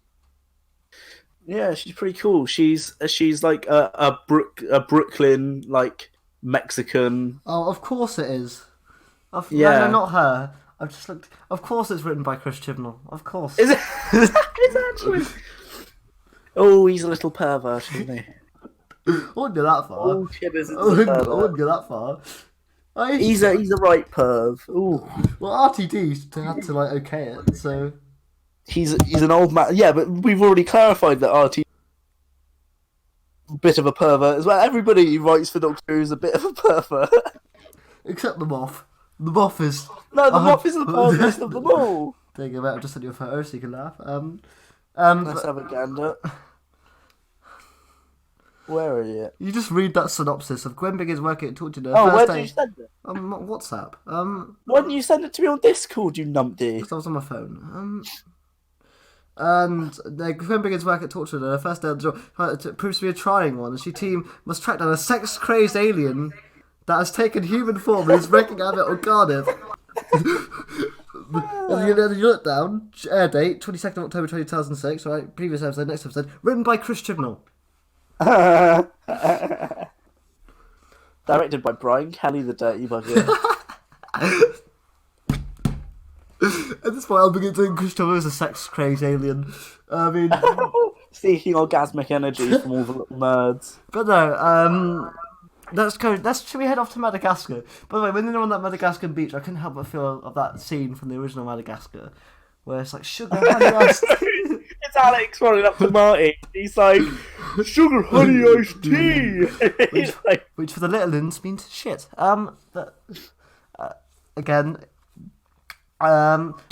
Yeah, she's pretty cool. She's like a Brooklyn like Mexican. Oh, of course it is. Yeah. No, not her. I've just looked. Of course, it's written by Chris Chibnall. Of course. Is it? It's actually. Oh, he's a little pervert, isn't he? I wouldn't go that far. Oh, Chibbers, I wouldn't go that far. He's a right perv. Ooh. Well, RTD had to like okay it, so he's an old man. Yeah, but we've already clarified that RTD is a bit of a pervert as well. Everybody who writes for Doctor Who is a bit of a pervert, except the Moth. The Moth is no, the Moth is the pervertest of them all. There you go, mate. I've just sent you a photo so you can laugh. Let's have a gander. Where are you? You just read that synopsis of Gwen begins working at Torchwood. Oh, where did you send it? WhatsApp. Why didn't you send it to me on Discord, you numpty? Because I was on my phone. And they're remembering his work at Torture, and her first day on the job it proves to be a trying one, as she team must track down a sex-crazed alien that has taken human form and is wreaking havoc on Cardiff. And you look down, air date, 22nd of October 2006, right? Previous episode, next episode, written by Chris Chibnall. Directed by Brian Kelly, the Dirty Bugger. At this point, I'm beginning to think Christopher is a sex-crazed alien. I mean... Seeking orgasmic energy from all the little nerds. But no, should we head off to Madagascar? By the way, when they're on that Madagascar beach, I couldn't help but feel of that scene from the original Madagascar, where it's like, sugar, honey, iced tea. It's Alex running up to Marty. He's like, sugar, honey, iced tea. Which for the little-uns means shit. But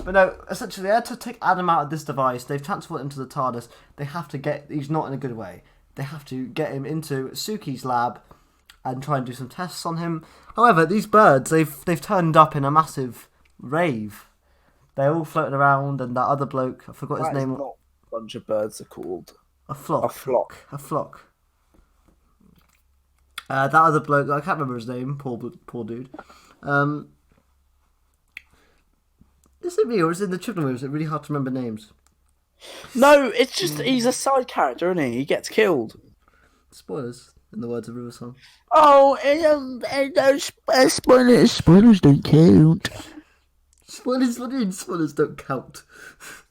no, essentially they had to take Adam out of this device. They've transported him to the TARDIS. They have to he's not in a good way. They have to get him into Suki's lab and try and do some tests on him. However, these birds, they've turned up in a massive rave. They're all floating around, and that other bloke, I forgot his name. Not a bunch of birds are called. A flock. A flock. That other bloke, I can't remember his name, poor dude. Is it me, or is it in the Chibnall movies? It's really hard to remember names. No, it's just he's a side character, isn't he? He gets killed. Spoilers, in the words of River Song. Oh, spoilers. Spoilers don't count. Spoilers don't count.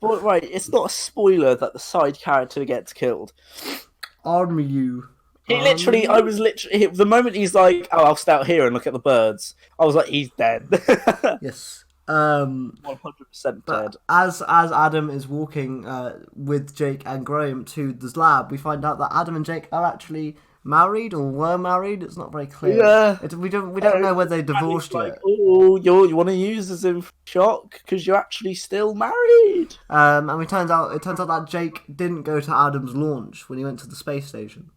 But, right, it's not a spoiler that the side character gets killed. Arm you. The moment he's like, oh, I'll stay out here and look at the birds, I was like, he's dead. Yes. 100% dead. As Adam is walking with Jake and Graham to this lab, we find out that Adam and Jake are actually married or were married. It's not very clear. Yeah. We don't know whether they divorced yet. Like, oh, you want to use this in shock because you're actually still married. And it turns out that Jake didn't go to Adam's launch when he went to the space station.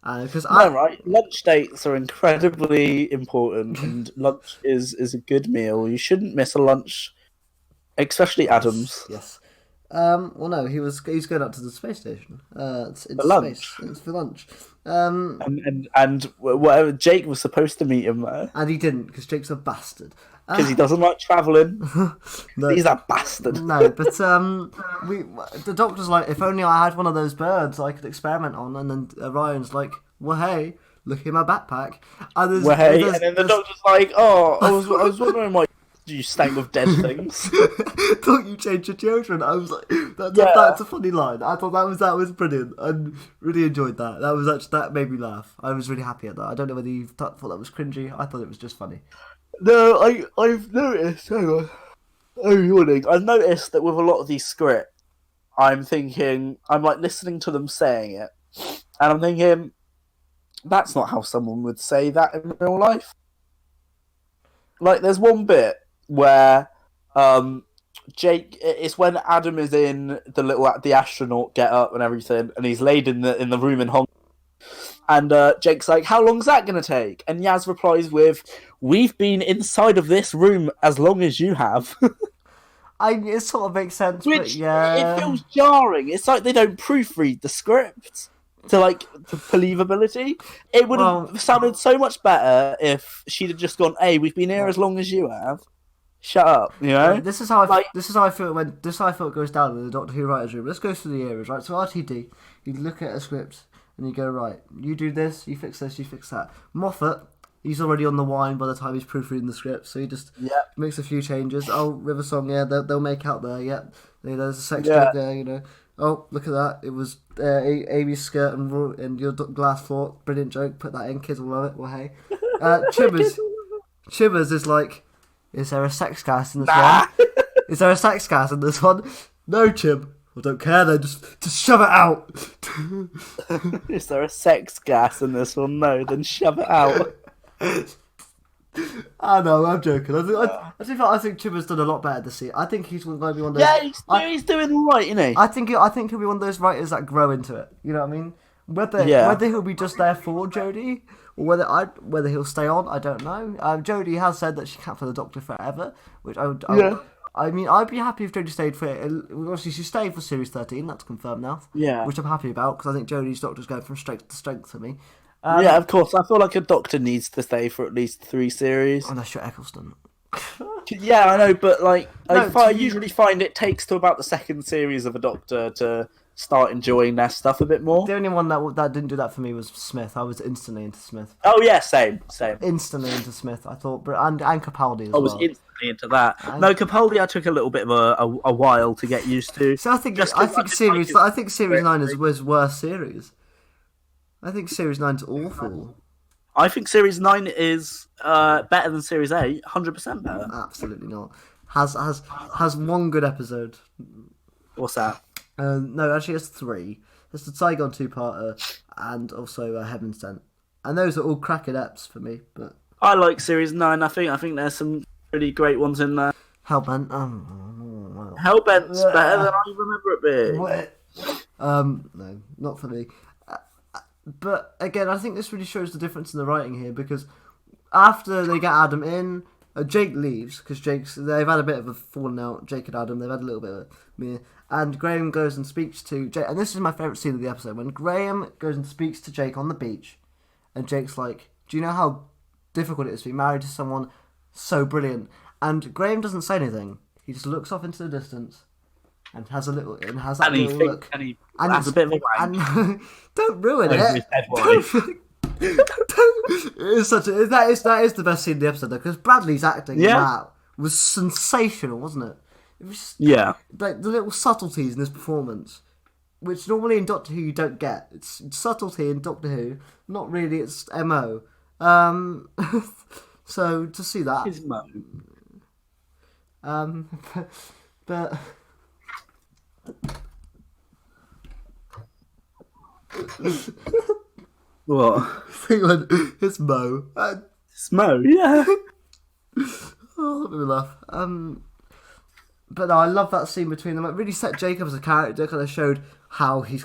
Right. Lunch dates are incredibly important, and lunch is a good meal. You shouldn't miss a lunch, especially Adams. Yes. Well, no, he's going up to the space station. It's for lunch. Space. It's for lunch. And whatever, Jake was supposed to meet him there, and he didn't because Jake's a bastard. Because he doesn't like travelling. No, he's a bastard. No, but the doctor's like, if only I had one of those birds I could experiment on, and then Ryan's like, well, hey, look in my backpack. And then the doctor's like, oh, I was wondering why you stank with dead things. Thought you changed your children. I was like, that's a funny line. I thought that was brilliant. I really enjoyed that. That made me laugh. I was really happy at that. I don't know whether you thought that was cringy. I thought it was just funny. No, I've noticed. Hang on. Oh, yawning. I've noticed that with a lot of these scripts, I'm like listening to them saying it, and I'm thinking, that's not how someone would say that in real life. Like, there's one bit where Jake, it's when Adam is in the astronaut get up and everything, and he's laid in the room in Hong Kong. And Jake's like, how long's that going to take? And Yaz replies with, we've been inside of this room as long as you have. It sort of makes sense, Which, but yeah. It feels jarring. It's like they don't proofread the script to believability. It would have sounded so much better if she'd have just gone, hey, we've been here as long as you have. Shut up, you know? This is how I feel it goes down in the Doctor Who writers' room. Let's go through the eras, right? So RTD, you look at a script and you go, right, you do this, you fix this, you fix that. Moffat, he's already on the wine by the time he's proofreading the script, so he just makes a few changes. Oh, River Song, yeah, they'll make out there, yeah. There's a sex joke there, you know. Oh, look at that, it was Amy's skirt and your glass fork, brilliant joke, put that in, kids will love it, well hey. Chibbers is like, is there a sex gas in this one? Is there a sex gas in this one? No, Chib. I don't care then, just shove it out. Is there a sex gas in this one? No, then shove it out. I know, I'm joking. I think Chibber's done a lot better this year. I think he's going to be one of those... Yeah, he's doing all right, isn't he? I think he'll be one of those writers that grow into it. You know what I mean? Whether he'll be just there for Jodie, or whether he'll stay on, I don't know. Jodie has said that she can't play the Doctor forever, which I mean, I'd be happy if Jodie stayed for it. Obviously, she's staying for Series 13. That's confirmed now. Yeah. Which I'm happy about, because I think Jodie's Doctor's going from strength to strength for me. Yeah, of course. I feel like a Doctor needs to stay for at least 3 series. Unless you're Eccleston. Yeah, I know, but like No, I usually find it takes to about the second series of a Doctor to start enjoying their stuff a bit more. The only one that didn't do that for me was Smith. I was instantly into Smith. Oh yeah, same. Instantly into Smith, I thought, but and Capaldi as I well. was instantly into that. No, Capaldi, I took a little bit of a while to get used to. So I think series 9 was worse series. I think series 9's awful. I think series 9 is better than series 8, 100% better. Absolutely not. Has one good episode. What's that? No, actually, it's 3. It's the Saigon 2-parter and also Heaven Sent, and those are all cracking eps for me. But I like series 9. I think there's some really great ones in there. Hellbent. Hellbent's better than I remember it being. What? No, not for me. But again, I think this really shows the difference in the writing here, because after they get Adam in, Jake leaves because they've had a bit of a falling out. Jake and Adam, they've had a little bit of a and Graham goes and speaks to Jake, and this is my favourite scene of the episode, when Graham goes and speaks to Jake on the beach, and Jake's like, "Do you know how difficult it is to be married to someone so brilliant?" And Graham doesn't say anything. He just looks off into the distance and has that little look. And he has a bit of a wank. And don't ruin it. That is the best scene in the episode, though, because Bradley's acting in that was sensational, wasn't it? It was just, like the little subtleties in this performance, which normally in Doctor Who you don't get. It's subtlety in Doctor Who, not really its MO. So to see that, his mo. but What? It's Mo. It's Mo, yeah. Oh, let me laugh. But no, I love that scene between them. It really set Jacob as a character. Kind of showed how he's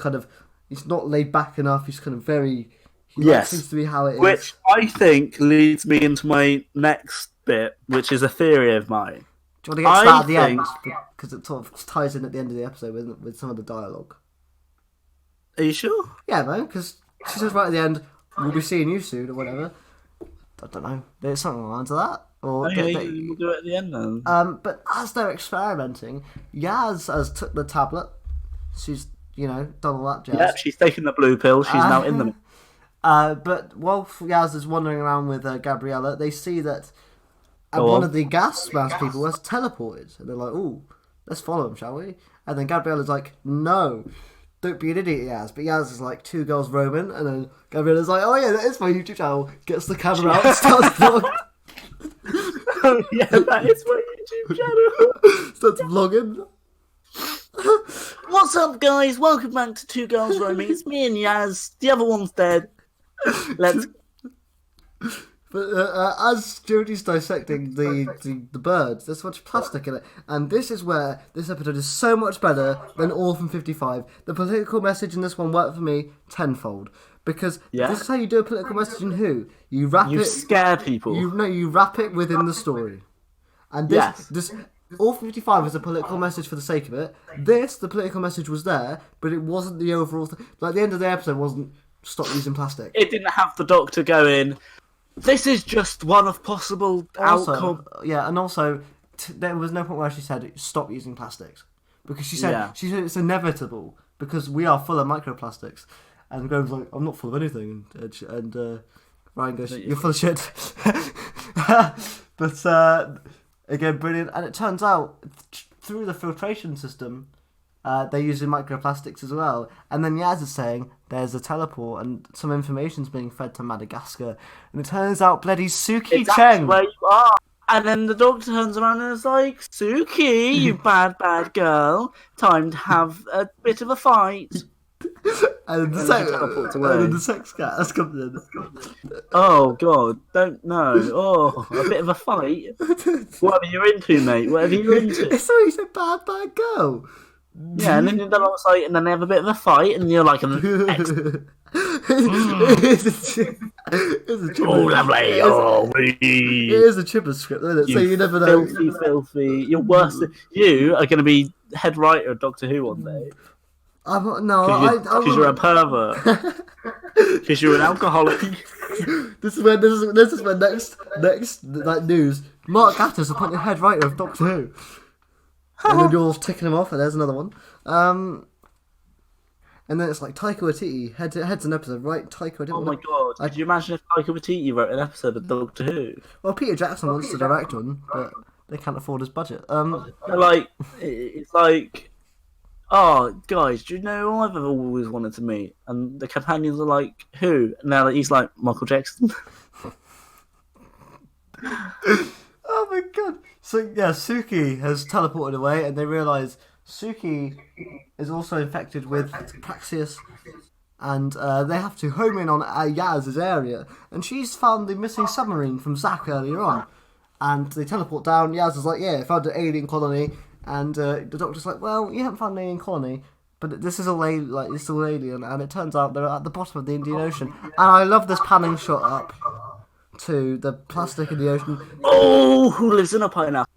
not laid back enough. He's kind of very. Seems to be how it is. Which I think leads me into my next bit, which is a theory of mine. Do you want to get to that at the end? Because it sort of ties in at the end of the episode with some of the dialogue. Are you sure? Yeah, man, because she says right at the end, "We'll be seeing you soon," or whatever. I don't know. There's something along to that. Or we'll do it at the end then. But as they're experimenting, Yaz has took the tablet. She's, done all that jazz. Yeah, she's taken the blue pill. She's now in them. But while Yaz is wandering around with Gabriella, they see that one of the gas mask people has teleported. And they're like, "Ooh, let's follow him, shall we?" And then Gabriella's like, "No. Don't be an idiot, Yaz." But Yaz is like, "Two girls roaming," and then Gabriella's like, "Oh yeah, that is my YouTube channel." Gets the camera out and starts vlogging. Oh yeah, that is my YouTube channel. Starts vlogging. What's up, guys? Welcome back to Two Girls Roaming. It's me and Yaz. The other one's dead. Let's. But as Jodie's dissecting the birds, there's so much plastic in it. And this is where this episode is so much better than all from 55. The political message in this one worked for me tenfold. Because this is how you do a political message in Who. You scare people. You wrap it within the story. And this all 55 was a political message for the sake of it. The political message was there, but it wasn't the overall thing. Like, the end of the episode wasn't stop using plastic. It didn't have the Doctor going, "This is just one of possible outcome." Yeah, and also, there was no point where she said, "Stop using plastics." Because she said it's inevitable, because we are full of microplastics. And Graham's like, "I'm not full of anything." And Ryan goes, "You're full of shit." But, again, brilliant. And it turns out, through the filtration system, they're using microplastics as well. And then Yaz is saying there's a teleport and some information's being fed to Madagascar. And it turns out bloody Suki Cheng. Where you are. And then the Doctor turns around and is like, "Suki, you bad girl. Time to have a bit of a fight." And then the sex cat has come in. Oh God, don't know. Oh, a bit of a fight. Whatever you're into, mate. Whatever you're into. It's always a bad girl. Yeah, and then they're all like, and then they have a bit of a fight, and you're like, It's a Oh, lovely. Oh, it is a Chipper script, isn't it? So you never know. Filthy. You're worse. You are going to be head writer of Doctor Who one day. Because you're a pervert. Because you're an alcoholic. This is where next like news. Mark Gatiss appointed head writer of Doctor Who. And then you're all ticking him off, and there's another one. And then it's like Taika Waititi heads an episode, right? Oh my god! Could you imagine if Taika Waititi wrote an episode of Doctor Who? Well, Peter Jackson wants to direct one, but they can't afford his budget. It's like, oh guys, do you know who I've always wanted to meet? And the companions are like, who? And now he's like Michael Jackson. Oh my god! So yeah, Suki has teleported away, and they realise Suki is also infected with Praxeus, and they have to home in on Yaz's area, and she's found the missing submarine from Zack earlier on, and they teleport down. Yaz is like, yeah, found an alien colony, and the Doctor's like, well, you haven't found an alien colony, but this is all it's all alien, and it turns out they're at the bottom of the Indian Ocean, and I love this panning shot up to the plastic in the ocean. Oh, who lives in a pineapple?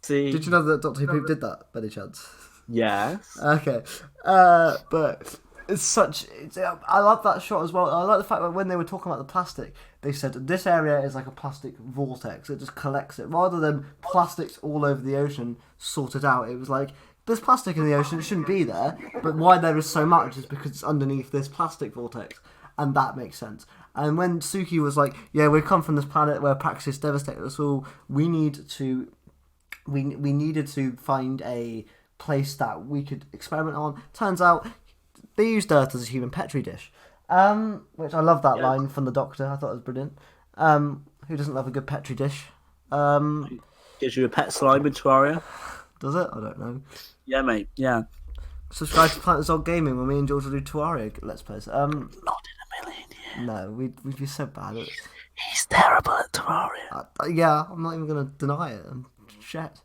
See? Did you know that Doctor Who did that, by any chance? Yes. Okay. But it's such... I love that shot as well. I like the fact that when they were talking about the plastic, they said this area is like a plastic vortex. It just collects it. Rather than plastics all over the ocean sorted out, it was like, there's plastic in the ocean, it shouldn't be there, but why there is so much is because it's underneath this plastic vortex. And that makes sense. And when Suki was like, yeah, we come from this planet where Praxeus devastated us all, we needed to find a place that we could experiment on. Turns out they used Earth as a human petri dish, which I love that line from the Doctor. I thought it was brilliant. Who doesn't love a good petri dish? Gives you a pet slime in Terraria. Does it? I don't know. Yeah, mate. Yeah. Subscribe to Planet Zog Gaming where me and George will do Terraria Let's Plays. Not in a million years. No, we'd be so bad at it. He's terrible at Terraria. Yeah, I'm not even going to deny it. Shit.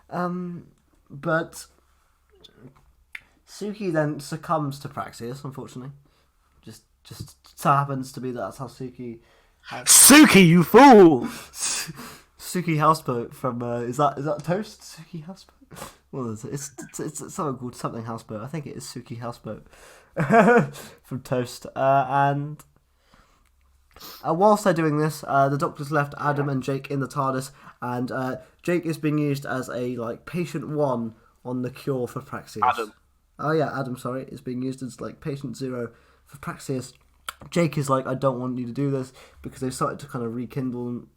But Suki then succumbs to Praxeus, unfortunately. Just so happens to be that's how Suki... Suki, you fool! Suki Houseboat from... is that Toast? Suki Houseboat? What is it? It's something called something Houseboat. I think it is Suki Houseboat. From Toast. And whilst they're doing this, the Doctor's left Adam and Jake in the TARDIS, and Jake is being used as a patient 1 on the cure for Praxeus. Adam. Oh yeah, Adam, sorry, is being used as patient 0 for Praxeus. Jake is like, I don't want you to do this, because they've started to kind of rekindle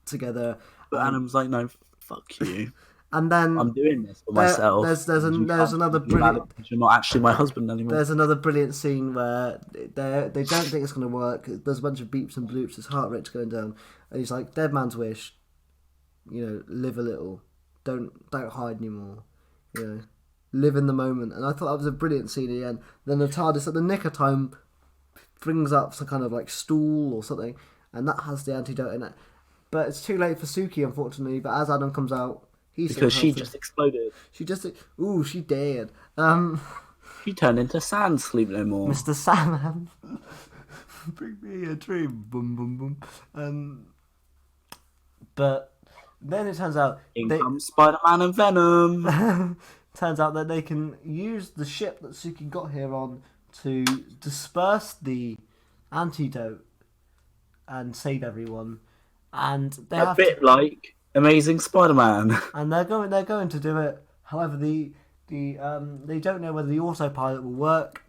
together. But Adam's like, no, fuck you. And then I'm doing this for myself. There's another brilliant. You're not actually my husband anymore. There's another brilliant scene where they don't think it's going to work. There's a bunch of beeps and bloops. His heart rate's going down, and he's like, "Dead man's wish, live a little. Don't hide anymore. Live in the moment." And I thought that was a brilliant scene at the end. Then the TARDIS at the nick of time brings up some kind of stool or something, and that has the antidote in it. But it's too late for Suki, unfortunately. But as Adam comes out. Because she just exploded. She dead. She turned into Sand Sleep No More. Mr. Sandman. Bring me a dream. Boom, boom, boom. But then it turns out... In comes Spider-Man and Venom. Turns out that they can use the ship that Suki got here on to disperse the antidote and save everyone. And they have like... Amazing Spider-Man. And they're going to do it. However, they don't know whether the autopilot will work.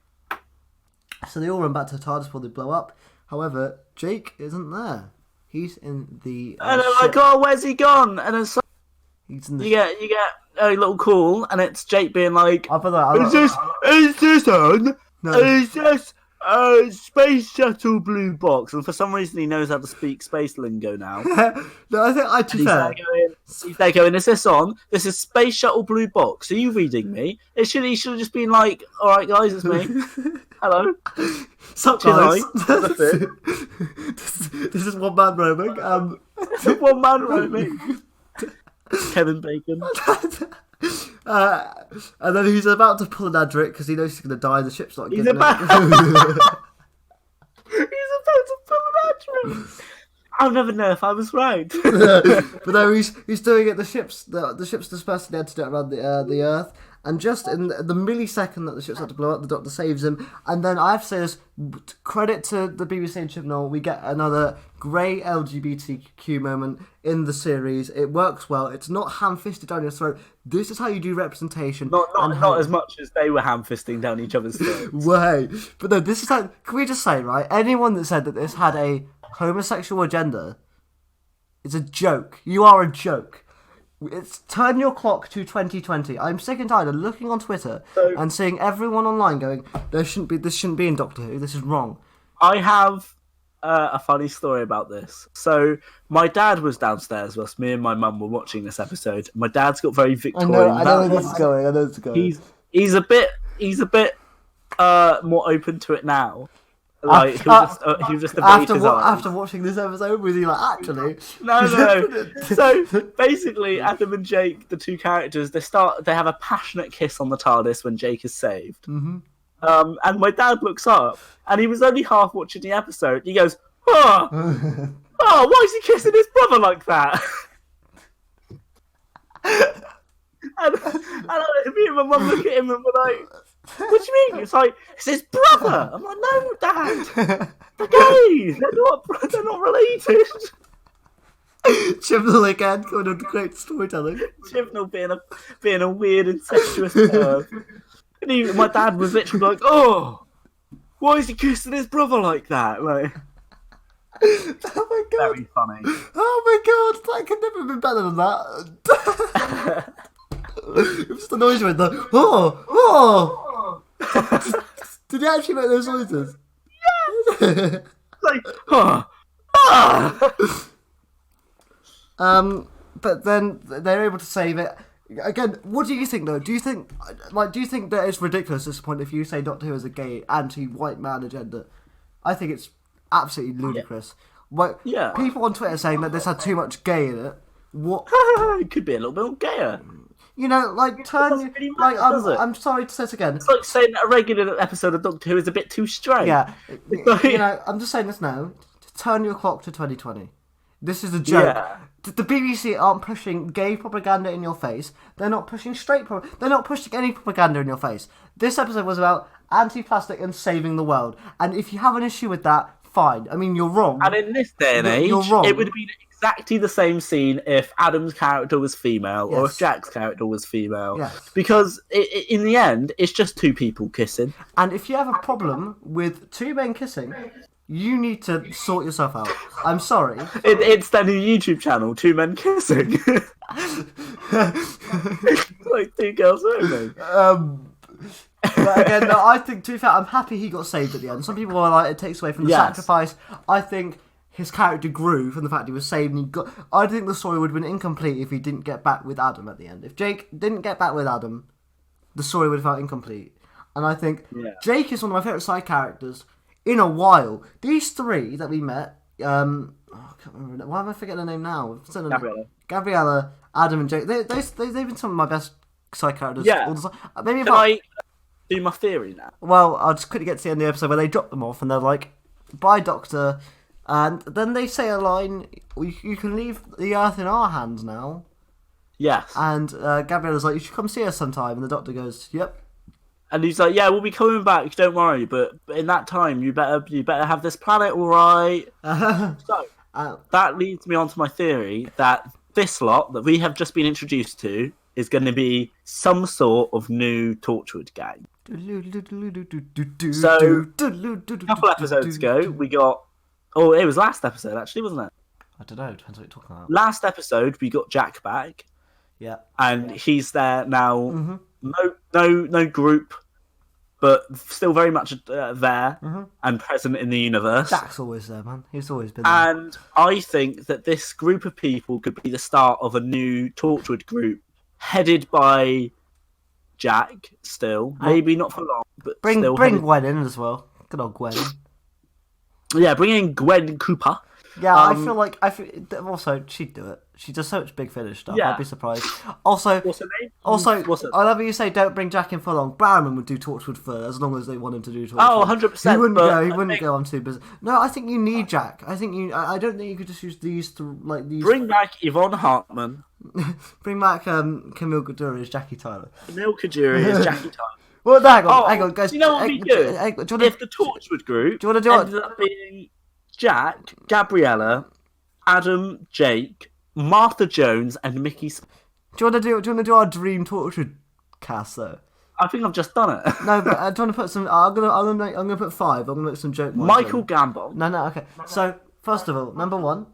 So they all run back to the TARDIS before they blow up. However, Jake isn't there. He's in the and I'm like, oh, where's he gone? And it's he's in the you get a little call, and it's Jake being like, is this on? No. Is this space shuttle blue box? And for some reason he knows how to speak space lingo now. No, I think to be fair. He's there going, is this on? This is space shuttle blue box. Are you reading me? He should have just been like, all right, guys, it's me. Hello. Sup, guys? This is one man roaming. One man roaming. Kevin Bacon. And then he's about to pull an Adric because he knows he's going to die. The ship's not He's getting about to pull an I'll never know if I was right. But no, he's doing it. The ship's dispersing the antidote around the Earth, and just in the millisecond that the ship's about to blow up, the Doctor saves him. And then I have to say this: credit to the BBC and Chibnall, we get another great LGBTQ moment in the series. It works well. It's not ham-fisted down your throat. This is how you do representation. Not as much as they were ham-fisting down each other's throats. Way, but no, this is how. Can we just say, right? Anyone that said that this had a homosexual agenda is a joke. You are a joke. It's turn your clock to 2020. I'm sick and tired of looking on Twitter and seeing everyone online going, this shouldn't be in Doctor Who, this is wrong. I have a funny story about this. So my dad was downstairs whilst me and my mum were watching this episode. My dad's got very Victorian. I know where this is going. I know it's going. He's a bit more open to it now. Like he was just after watching this episode, was he like, actually? No. So basically, Adam and Jake, the two characters, they have a passionate kiss on the TARDIS when Jake is saved. Mm-hmm. And my dad looks up, and he was only half watching the episode. He goes, "Oh, why is he kissing his brother like that?" and me and my mum look at him and we're like, "What do you mean?" It's like, it's his brother. I'm like, "No, Dad, they're gay. They're not related." Chibnall again, going on the great storytelling. Chibnall being a weird, incestuous perv. And my dad was literally like, "Oh, why is he kissing his brother like that?" Like, oh my god, very funny. Oh my god, that could never have been better than that. It was just the noise with the oh. Did you actually make those noises? Yeah. Like But then they're able to save it. Again, what do you think though? Do you think that it's ridiculous at this point if you say Doctor Who is a gay anti-white man agenda? I think it's absolutely ludicrous. Yeah. People on Twitter saying that this had too much gay in it. What? It could be a little bit gayer. You know, like turn. Really matter, I'm sorry to say it again. It's like saying that a regular episode of Doctor Who is a bit too straight. Yeah. You know, I'm just saying this now. Turn your clock to 2020. This is a joke. Yeah. The BBC aren't pushing gay propaganda in your face. They're not pushing they're not pushing any propaganda in your face. This episode was about anti-plastic and saving the world. And if you have an issue with that, fine. I mean, you're wrong. And in this day and age, you're wrong. It would have been exactly the same scene if Adam's character was female or if Jack's character was female. Yes. Because in the end, it's just two people kissing. And if you have a problem with two men kissing, you need to sort yourself out. I'm sorry. It's their new YouTube channel, Two Men Kissing. Like two girls only. But again, no, I think, to be fair, I'm happy he got saved at the end. Some people are like, it takes away from the sacrifice. I think his character grew from the fact he was saved and I think the story would have been incomplete if he didn't get back with Adam at the end. If Jake didn't get back with Adam, the story would have felt incomplete. And I think Jake is one of my favourite side characters in a while. These three that we met, I can't remember. Why am I forgetting the name now? Gabriella, Adam, and Jake. They've been some of my best side characters. Yeah. All the time. Maybe Can I do my theory now? Well, I'll just quickly get to the end of the episode where they drop them off and they're like, "Bye, Doctor," and then they say a line, "You can leave the Earth in our hands now." Yes. And Gabriella's like, "You should come see us sometime," and the Doctor goes, "Yep." And he's like, "Yeah, we'll be coming back. Don't worry. But in that time, you better have this planet all right." So that leads me on to my theory that this lot that we have just been introduced to is going to be some sort of new Torchwood gang. So a couple episodes ago, we got. Oh, it was last episode actually, wasn't it? I don't know. Depends what you're talking about. Last episode, we got Jack back. Yeah. And he's there now. Mm-hmm. No group, but still very much there and present in the universe. Jack's always there, man. He's always been there. And I think that this group of people could be the start of a new Torchwood group, headed by Jack. Still, maybe not for long, but bring headed... Gwen in as well. Good old Gwen. Yeah, bring in Gwen Cooper. Yeah, I feel also she'd do it. She does so much Big Finish stuff. Yeah. I'd be surprised. Also, What's her name? Also, What's her... I love how you say don't bring Jack in for long. Barrowman would do Torchwood for as long as they want him to do Torchwood. Oh, 100%. He wouldn't but go. He wouldn't go on too busy. No, I think you need Jack. I think you. I don't think you could just use these to like these. Bring back Yvonne Hartman. Bring back Camille Gaduri as Jackie Tyler. Camille Kajuri as Jackie Tyler. Well, hang on, guys. You know what would be good? If the Torchwood group do you want to do ended up being Jack, Gabriella, Adam, Jake, Martha Jones, and Mickey. Do you want to do our dream Torchwood cast though? I think I've just done it. No, but I do want to put some. I'm gonna put 5. I'm gonna make some joke ones. Michael Gambon. No, okay. So first of all, number 1.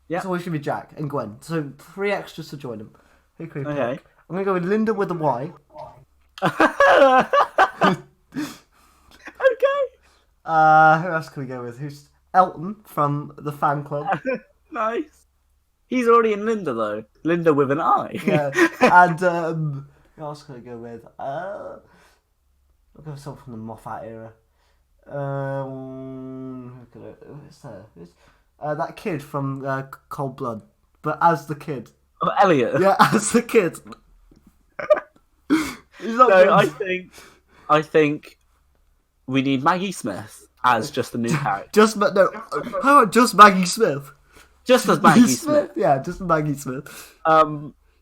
Yeah. It's always gonna be Jack and Gwen. So 3 extras to join them. Who could we pick? Okay. I'm gonna go with Linda with a Y. Okay. Who else can we go with? Who's Elton from the fan club? Nice. He's already in Linda though. Linda with an I. Yeah. And who else can I go with? I'll go with someone from the Moffat era. Who's there? That kid from Cold Blood, but as the kid. Oh, Elliot. Yeah, as the kid. He's not No, good. I think we need Maggie Smith as just a new character. How about just Maggie Smith? Just as Maggie Smith. Yeah, just Maggie Smith.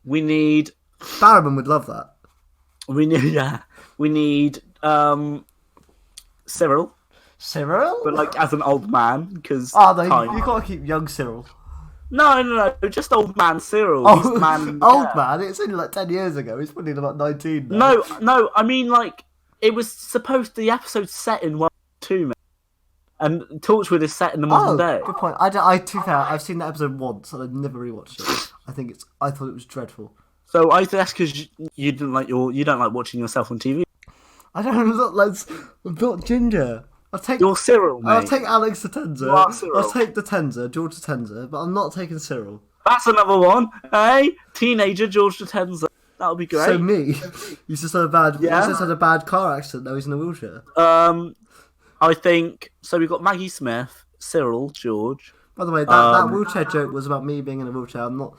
We need Barrowman would love that. We need Cyril, but like as an old man because you gotta keep young Cyril. No, just old man Cyril. Old man, man. It's only like 10 years ago. He's probably about 19 now. No. I mean, like it was supposed the episode's set in 1-2, man, and Torchwood is set in the modern day. Good point. To be fair, I've seen that episode once and I've never rewatched it. I thought it was dreadful. So I think that's because you don't like watching yourself on TV. I don't look like I'm not ginger. You're Cyril, mate. I'll take Alex Tenza. You are Cyril. I'll take the Tenza, George Tenza, but I'm not taking Cyril. That's another one, hey? Teenager George Tenza. That would be great. So me, he's just had a bad. Yeah. He's just had a bad car accident. Now he's in a wheelchair. I think so. We've got Maggie Smith, Cyril, George. By the way, that wheelchair joke was about me being in a wheelchair. I'm not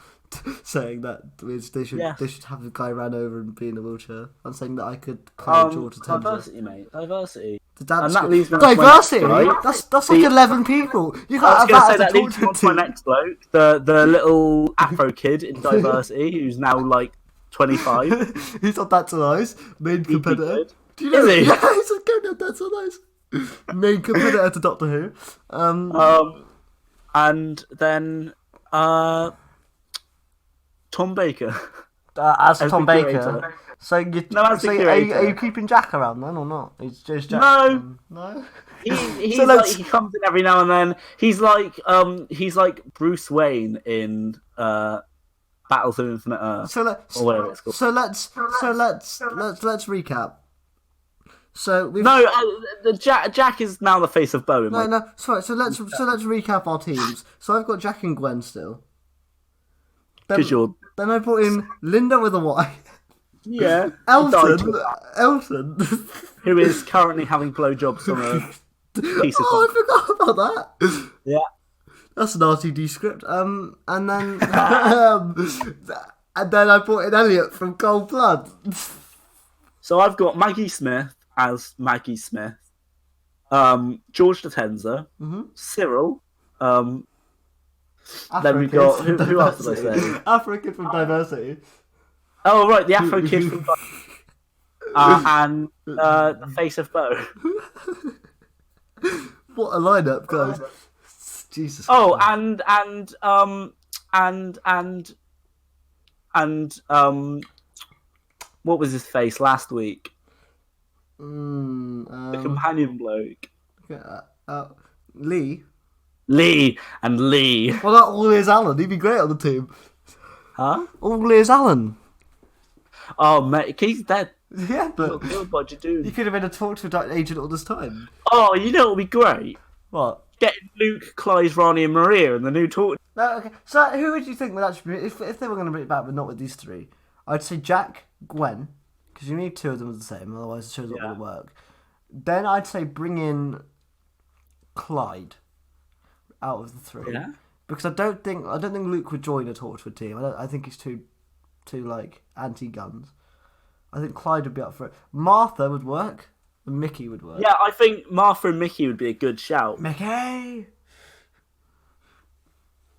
saying that they should have a guy ran over and be in a wheelchair. I'm saying that I could play George Tenza. Diversity, mate. Diversity. And that leaves me on diversity. Right? That's like 11 people. You can't I was have going to say that that leads me on to my next bloke, the little Afro kid in Diversity, who's now like 25. He's on That's So Nice, main competitor. Good. Do you know? Is he? Yeah, he's on That's So Nice. Main competitor to Doctor Who. And then Tom Baker. As Tom the Baker. creator. So as the are you curator. keeping Jack around then or not? It's just Jack. No. No. He's So like he comes in every now and then. He's like Bruce Wayne in Battles of Infinite Earth. Or whatever it's called. So let's recap. So Jack is now the face of Bow. Sorry. So let's recap our teams. So I've got Jack and Gwen still. Then I brought in Linda with a Y. Yeah. Elton. Who is currently having blowjobs on a piece of I forgot about that. Yeah. That's an RTD script. And then I brought in Elliot from Cold Blood. So I've got Maggie Smith as Maggie Smith. George Tenza. Mm-hmm. Cyril. Then we've got who else did I say? Afro Kid from Diversity. Oh right, the Afro Kid from and the face of Bo. What a lineup, guys! Jesus. Oh, Christ. and what was his face last week? The companion bloke. Lee. Lee. Well, that all is Alan. He'd be great on the team. Huh? All is Alan. Oh, mate, he's dead. Yeah, but What you do? he could have been a Torchwood agent all this time. Oh, you know what would be great? What? Getting Luke, Clive, Ronnie, and Maria in the new Torchwood. No, okay. So who would you think would actually be if they were going to bring it back, but not with these 3? I'd say Jack, Gwen, because you need 2 of them as the same, otherwise the show's not going to work. Then I'd say bring in Clyde out of the 3. Yeah. because I don't think Luke would join a Torchwood team. I think he's too like anti-guns. I think Clyde would be up for it. Martha would work. And Mickey would work. Yeah, I think Martha and Mickey would be a good shout. Mickey.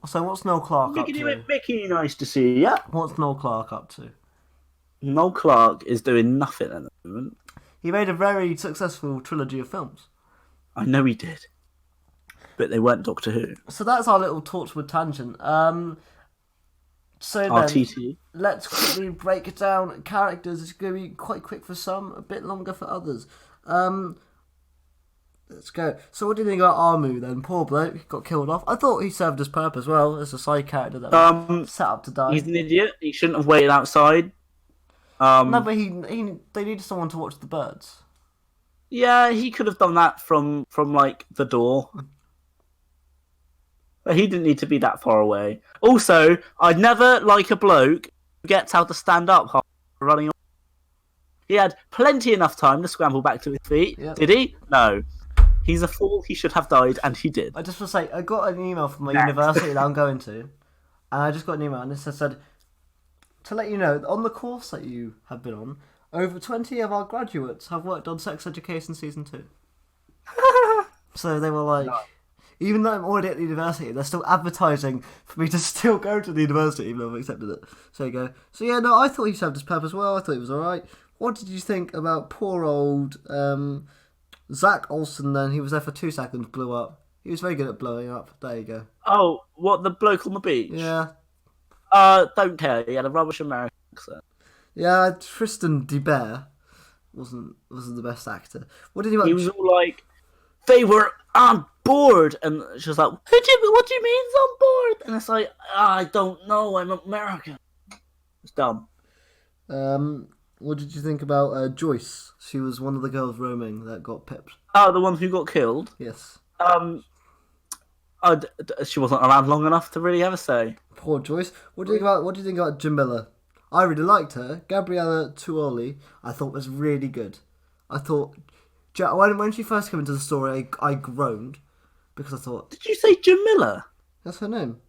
So what's Noel Clark up to? Mickey, nice to see you. What's Noel Clark up to? Noel Clark is doing nothing at the moment. He made a very successful trilogy of films. I know he did. But they weren't Doctor Who. So that's our little Torchwood tangent. So then, RTT. Let's quickly break it down. Characters, it's going to be quite quick for some, a bit longer for others. Let's go. So what do you think about Armu then? Poor bloke, got killed off. I thought he served his purpose well as a side character that was set up to die. He's an idiot. He shouldn't have waited outside. No, but they needed someone to watch the birds. Yeah, he could have done that from like the door. But he didn't need to be that far away. Also, I'd never like a bloke who gets how to stand up while running away. He had plenty enough time to scramble back to his feet. Yep. Did he? No. He's a fool. He should have died, and he did. I just want to say, I got an email from my university that I'm going to, and I just got an email, and it said, to let you know, on the course that you have been on, over 20 of our graduates have worked on Sex Education Season 2. So they were like, even though I'm already at the university, they're still advertising for me to still go to the university, even though I've accepted it. So you go. So yeah, no, I thought he served his purpose well. I thought he was alright. What did you think about poor old Zach Olsen then? He was there for 2 seconds, blew up. He was very good at blowing up. There you go. Oh, what, the bloke on the beach? Yeah. Don't care. He had a rubbish American accent. Yeah, Tristan DeBear wasn't the best actor. What did he? He was all like, they were on board, and she was like, what do you mean it's on board? And it's like, I don't know. I'm American. It's dumb. What did you think about Joyce? She was one of the girls roaming that got pipped. Oh, the one who got killed? Yes. She wasn't around long enough to really have a say. Poor Joyce. What do you think about Jamila? I really liked her. Gabriella Tuoli, I thought was really good. I thought when she first came into the story, I groaned because I thought. Did you say Jamila? That's her name.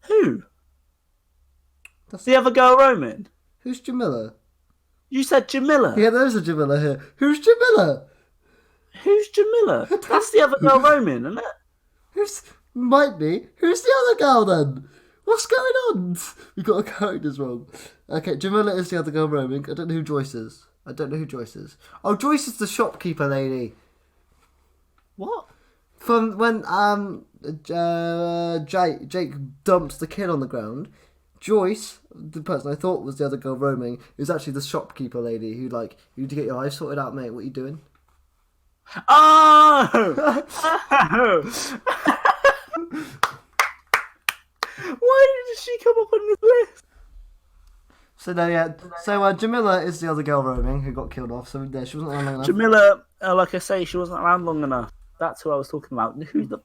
Who? That's the other girl roaming. Who's Jamila? You said Jamila. Yeah, there's a Jamila here. Who's Jamila? Who's Jamila? That's the other girl roaming, isn't it? Might be. Who's the other girl then? What's going on? We got our characters wrong. Okay, Jamila is the other girl roaming. I don't know who Joyce is. Oh, Joyce is the shopkeeper lady. What? From when Jake dumped the kid on the ground, Joyce, the person I thought was the other girl roaming, is actually the shopkeeper lady who you need to get your eyes sorted out, mate. What are you doing? Oh! Why did she come up on this list? So no, yeah. So Jamila is the other girl roaming who got killed off. So yeah, she wasn't around long enough. Jamila, like I say, she wasn't around long enough. That's who I was talking about. Who's the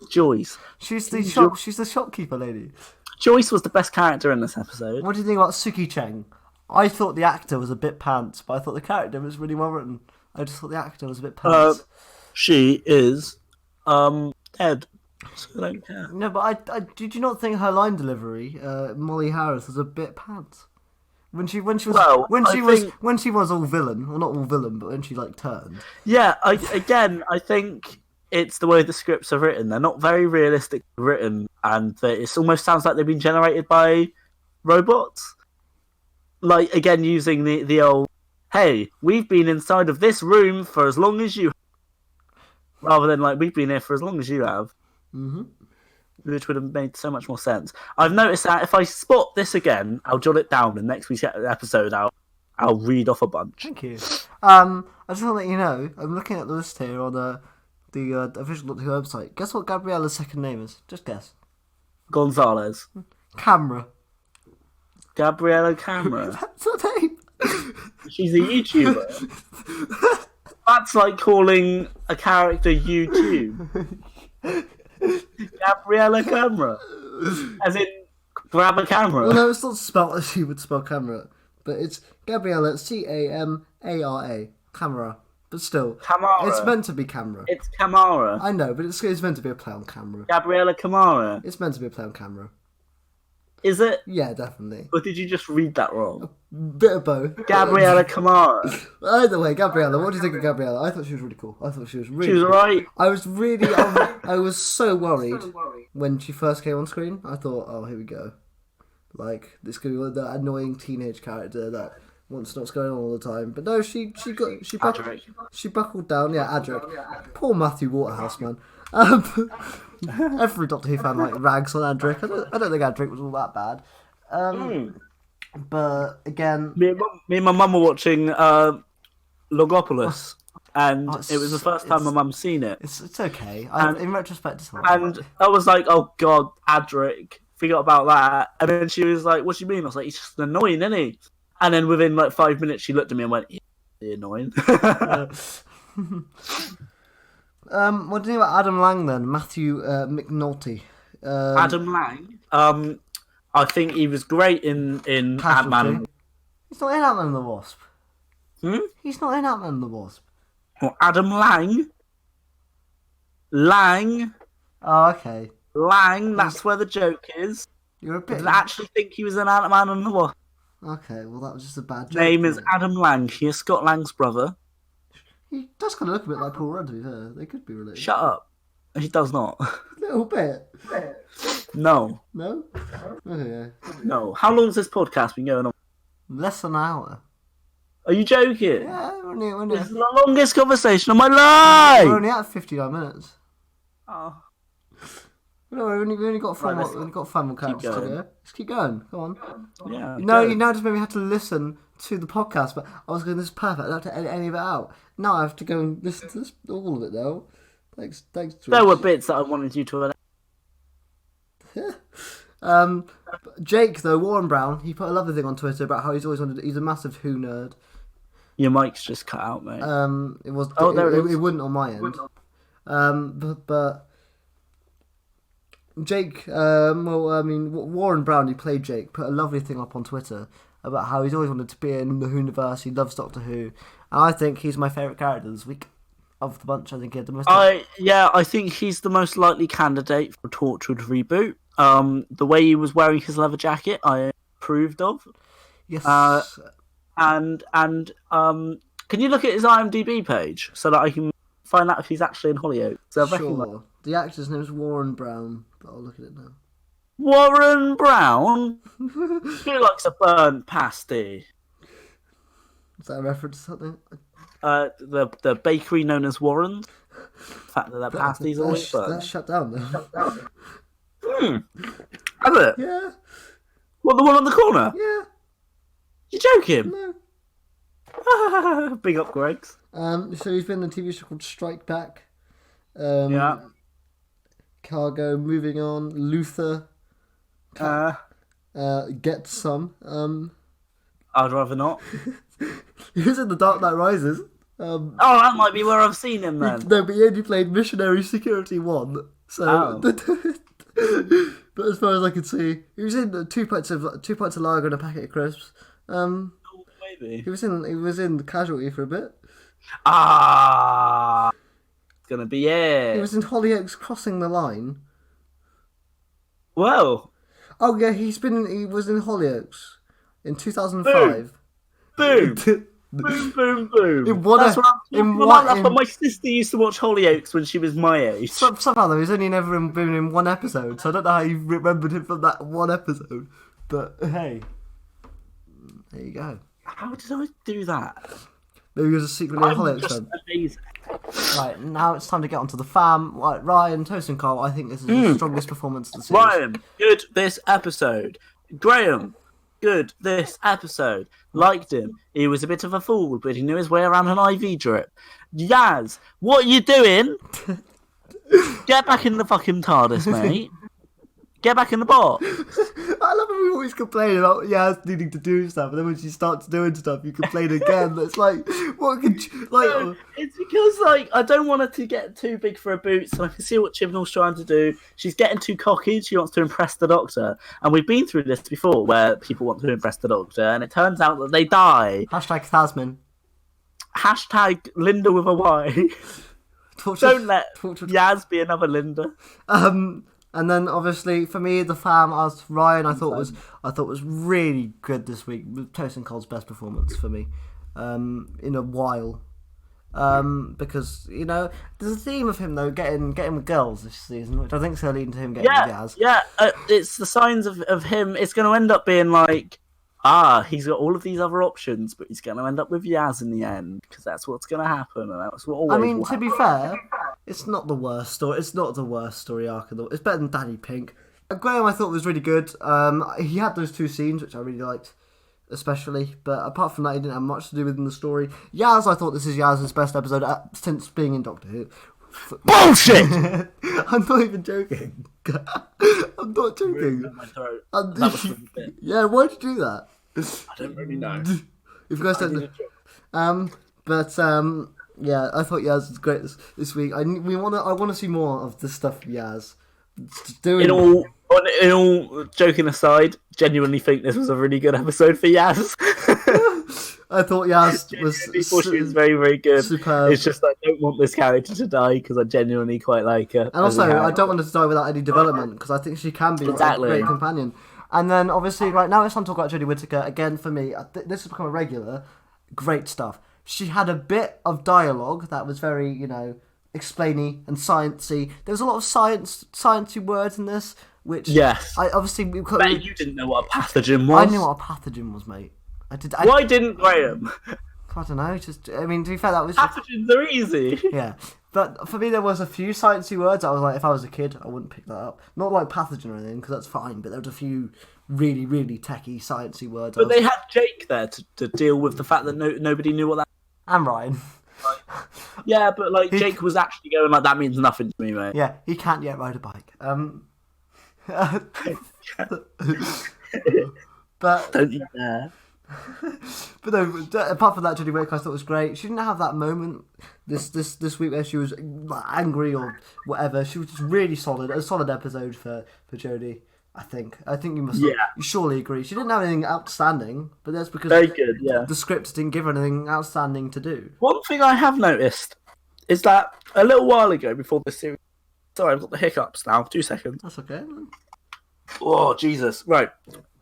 Joyce? She's the shopkeeper lady. Joyce was the best character in this episode. What do you think about Suki Cheng? I thought the actor was a bit pants, but I thought the character was really well written. I just thought the actor was a bit pants. She is dead. So I don't care. No, but did you not think her line delivery, Molly Harris, was a bit pants? When she was all villain, well not all villain, but when she turned. Yeah, I think it's the way the scripts are written. They're not very realistic written, and it almost sounds like they've been generated by robots. Again, using the old, hey, we've been inside of this room for as long as you have. Rather than we've been here for as long as you have. Mm-hmm. Which would have made so much more sense. I've noticed that if I spot this again, I'll jot it down, and next week's episode I'll read off a bunch. Thank you. I just want to let you know, I'm looking at the list here on the official Doctor Who website. Guess what Gabriella's second name is? Just guess. Gonzalez. Camera. Gabriella Camera. That's her name. She's a YouTuber. That's like calling a character YouTube. Gabriella Camera. As in, grab a camera. Well, no, it's not spelled as you would spell camera. But it's Gabriella, Camara. Camera. But still, Kamara. it's meant to be camera. It's Kamara. I know, but it's meant to be a play on camera. Gabriella Kamara. It's meant to be a play on camera. Is it? Yeah, definitely. Or did you just read that wrong? Bit of both. Gabriella Kamara. Either way, Gabriella. What do you think of Gabriella? I thought she was really cool. She was alright. I was really, I was so worried when she first came on screen. I thought, oh, here we go. Like, this could be the annoying teenage character that wants to know what's going on all the time. But no, she buckled down. Yeah, Adric. Poor Matthew Waterhouse, man. Every Doctor Who fan like rags on Adric. I don't think Adric was all that bad. But again, me and my mum were watching Logopolis, and it was the first time my mum's seen it. It's okay. In retrospect, it's not. And I was like, "Oh God, Adric." Forgot about that. And then she was like, "What do you mean?" I was like, "He's just annoying, isn't he?" And then within like 5 minutes, she looked at me and went, "He's annoying." What do you think about Adam Lang then? Matthew McNulty. Adam Lang. I think he was great in Ant-Man. He's not in Ant-Man and the Wasp. He's not in Ant-Man and the Wasp. Well, Adam Lang. Oh, okay. Lang. That's where the joke is. You're a bit. I actually think he was in Ant-Man and the Wasp. Okay, well that was just a bad joke. Name is Adam Lang. He is Scott Lang's brother. He does kind of look a bit like Paul Rudd, to be fair. They could be related. Shut up. He does not. A little bit. No. No? Okay. No. How long has this podcast been going on? Less than an hour. Are you joking? Yeah, we're This is the longest conversation of my life! We're only at 59 minutes. Oh. No, we only got five more characters to go. Just keep going. Come on. Yeah. No, you now just made me have to listen to the podcast, but I was going, this is perfect. I don't have to edit any of it out. Now I have to go and listen to all of it now. Thanks. There were bits that I wanted you to edit. Jake, though, Warren Brown, he put a lovely thing on Twitter about how he's always wanted. He's a massive Who nerd. Your mic's just cut out, mate. It was. There it is. It wouldn't on my end. But Jake, Warren Brown, who played Jake, put a lovely thing up on Twitter about how he's always wanted to be in the Who-niverse. He loves Doctor Who, and I think he's my favourite character this week of the bunch. I think he had the most. I think he's the most likely candidate for a Torchwood reboot. The way he was wearing his leather jacket, I approved of. Yes. And can you look at his IMDb page so that I can find out if he's actually in Hollyoaks? Sure. The actor's name is Warren Brown, but I'll look at it now. Warren Brown? Who likes a burnt pasty? Is that a reference to something? The bakery known as Warren's. The fact that pasties always burnt. That's shut down now. Has it? Yeah. What, the one on the corner? Yeah. You joking? No. Big up, Greg's. So he's been in a TV show called Strike Back. Yeah. Cargo, moving on. Luther. Get Some. I'd rather not. He was in The Dark Knight Rises. That might be where I've seen him then. No, but he only played Missionary Security 1. So, but as far as I can see, he was in two pints of lager and a packet of crisps. Maybe he was in Casualty for a bit. It's gonna be it. He was in Hollyoaks Crossing the Line. Well. Oh yeah, he was in Hollyoaks in 2005. Boom. Boom, boom, boom. That's what I'm talking about. My sister used to watch Hollyoaks when she was my age. Somehow, though, he's only never been in one episode, so I don't know how you remembered him from that one episode. But hey, there you go. How did I do that? Maybe he was a secretly in Hollyoaks fan. Amazing. Right, now it's time to get onto the fam. Right, Ryan, Toast and Carl, I think this is the strongest performance of the series. Ryan, good this episode. Graham, good this episode. Liked him. He was a bit of a fool, but he knew his way around an IV drip. Yaz, what are you doing? Get back in the fucking TARDIS, mate. Get back in the box. I love when we always complain about Yaz needing to do stuff, and then when she starts doing stuff, you complain again. It's like, what could you, like? No, it's because I don't want her to get too big for her boots, and I can see what Chibnall's trying to do. She's getting too cocky. She wants to impress the Doctor, and we've been through this before, where people want to impress the Doctor, and it turns out that they die. #Tasman. hashtag Linda with a Y. Don't let Yaz be another Linda. And then obviously for me, the fam as Ryan, I thought was really good this week. Toast and Cole's best performance for me, in a while. Because there's a theme of him though getting with girls this season, which I think is going to lead to him getting with Yaz. Yeah, it's the signs of him. It's going to end up being like, he's got all of these other options, but he's going to end up with Yaz in the end because that's what's going to happen, and that's what always. I mean, to be fair, it's not the worst story. It's not the worst story arc of the. It's better than Danny Pink. Graham, I thought was really good. He had those 2 scenes which I really liked, especially. But apart from that, he didn't have much to do with in the story. Yaz, I thought this is Yaz's best episode since being in Doctor Who. Bullshit! I'm not even joking. I'm not joking. My throat. That was for a bit. Yeah, why'd you do that? I don't really know. If you guys don't know. Yeah, I thought Yaz was great this week. I want to see more of this stuff Yaz doing. In all joking aside, genuinely think this was a really good episode for Yaz. I thought Yaz she was very, very good. Superb. It's just I don't want this character to die because I genuinely quite like her. And also, I don't want her to die without any development because I think she can be a great companion. And then, obviously, right now it's time to talk about Jodie Whittaker. Again, for me, this has become a regular. Great stuff. She had a bit of dialogue that was very, explainy and sciencey. There was a lot of sciencey words in this, which... Yes. You didn't know what a pathogen was. I knew what a pathogen was, mate. Why didn't Graham? I don't know. To be fair, that was... Pathogens are easy. Yeah. But for me, there was a few sciencey words. I was like, if I was a kid, I wouldn't pick that up. Not like pathogen or anything, because that's fine. But there was a few really, really techie, sciencey words. But they had Jake there to deal with the fact that nobody knew what that. And Ryan. Yeah, but Jake was actually going like, that means nothing to me, mate. Yeah, he can't yet ride a bike. But don't you dare. But no, apart from that, Jodie Whittaker I thought was great. She didn't have that moment this week where she was angry or whatever. She was just really solid. A solid episode for Jodie, I think. You surely agree. She didn't have anything outstanding, but that's because very good, yeah. The script didn't give her anything outstanding to do. One thing I have noticed is that a little while ago before this series... Sorry, I've got the hiccups now. 2 seconds. That's okay. Oh, Jesus. Right.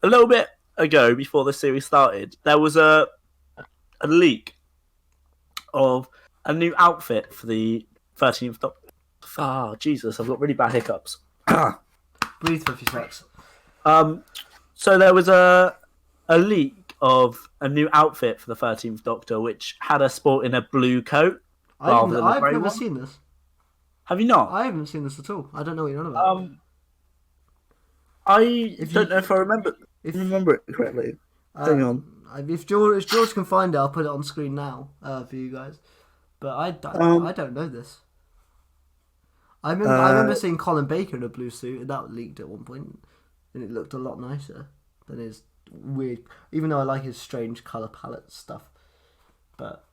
A little bit ago before the series started, there was a leak of a new outfit for the 13th Doctor. Jesus, I've got really bad hiccups. Breathe for a few seconds. So there was a leak of a new outfit for the 13th Doctor, which had her sporting a blue coat rather than a grey one. I've never seen this. Have you not? I haven't seen this at all. I don't know what you're on about. I don't know if I remember it correctly. Hang on. If George can find it, I'll put it on screen now for you guys. But I don't know this. I remember seeing Colin Baker in a blue suit, and that leaked at one point, and it looked a lot nicer than his weird. Even though I like his strange color palette stuff, but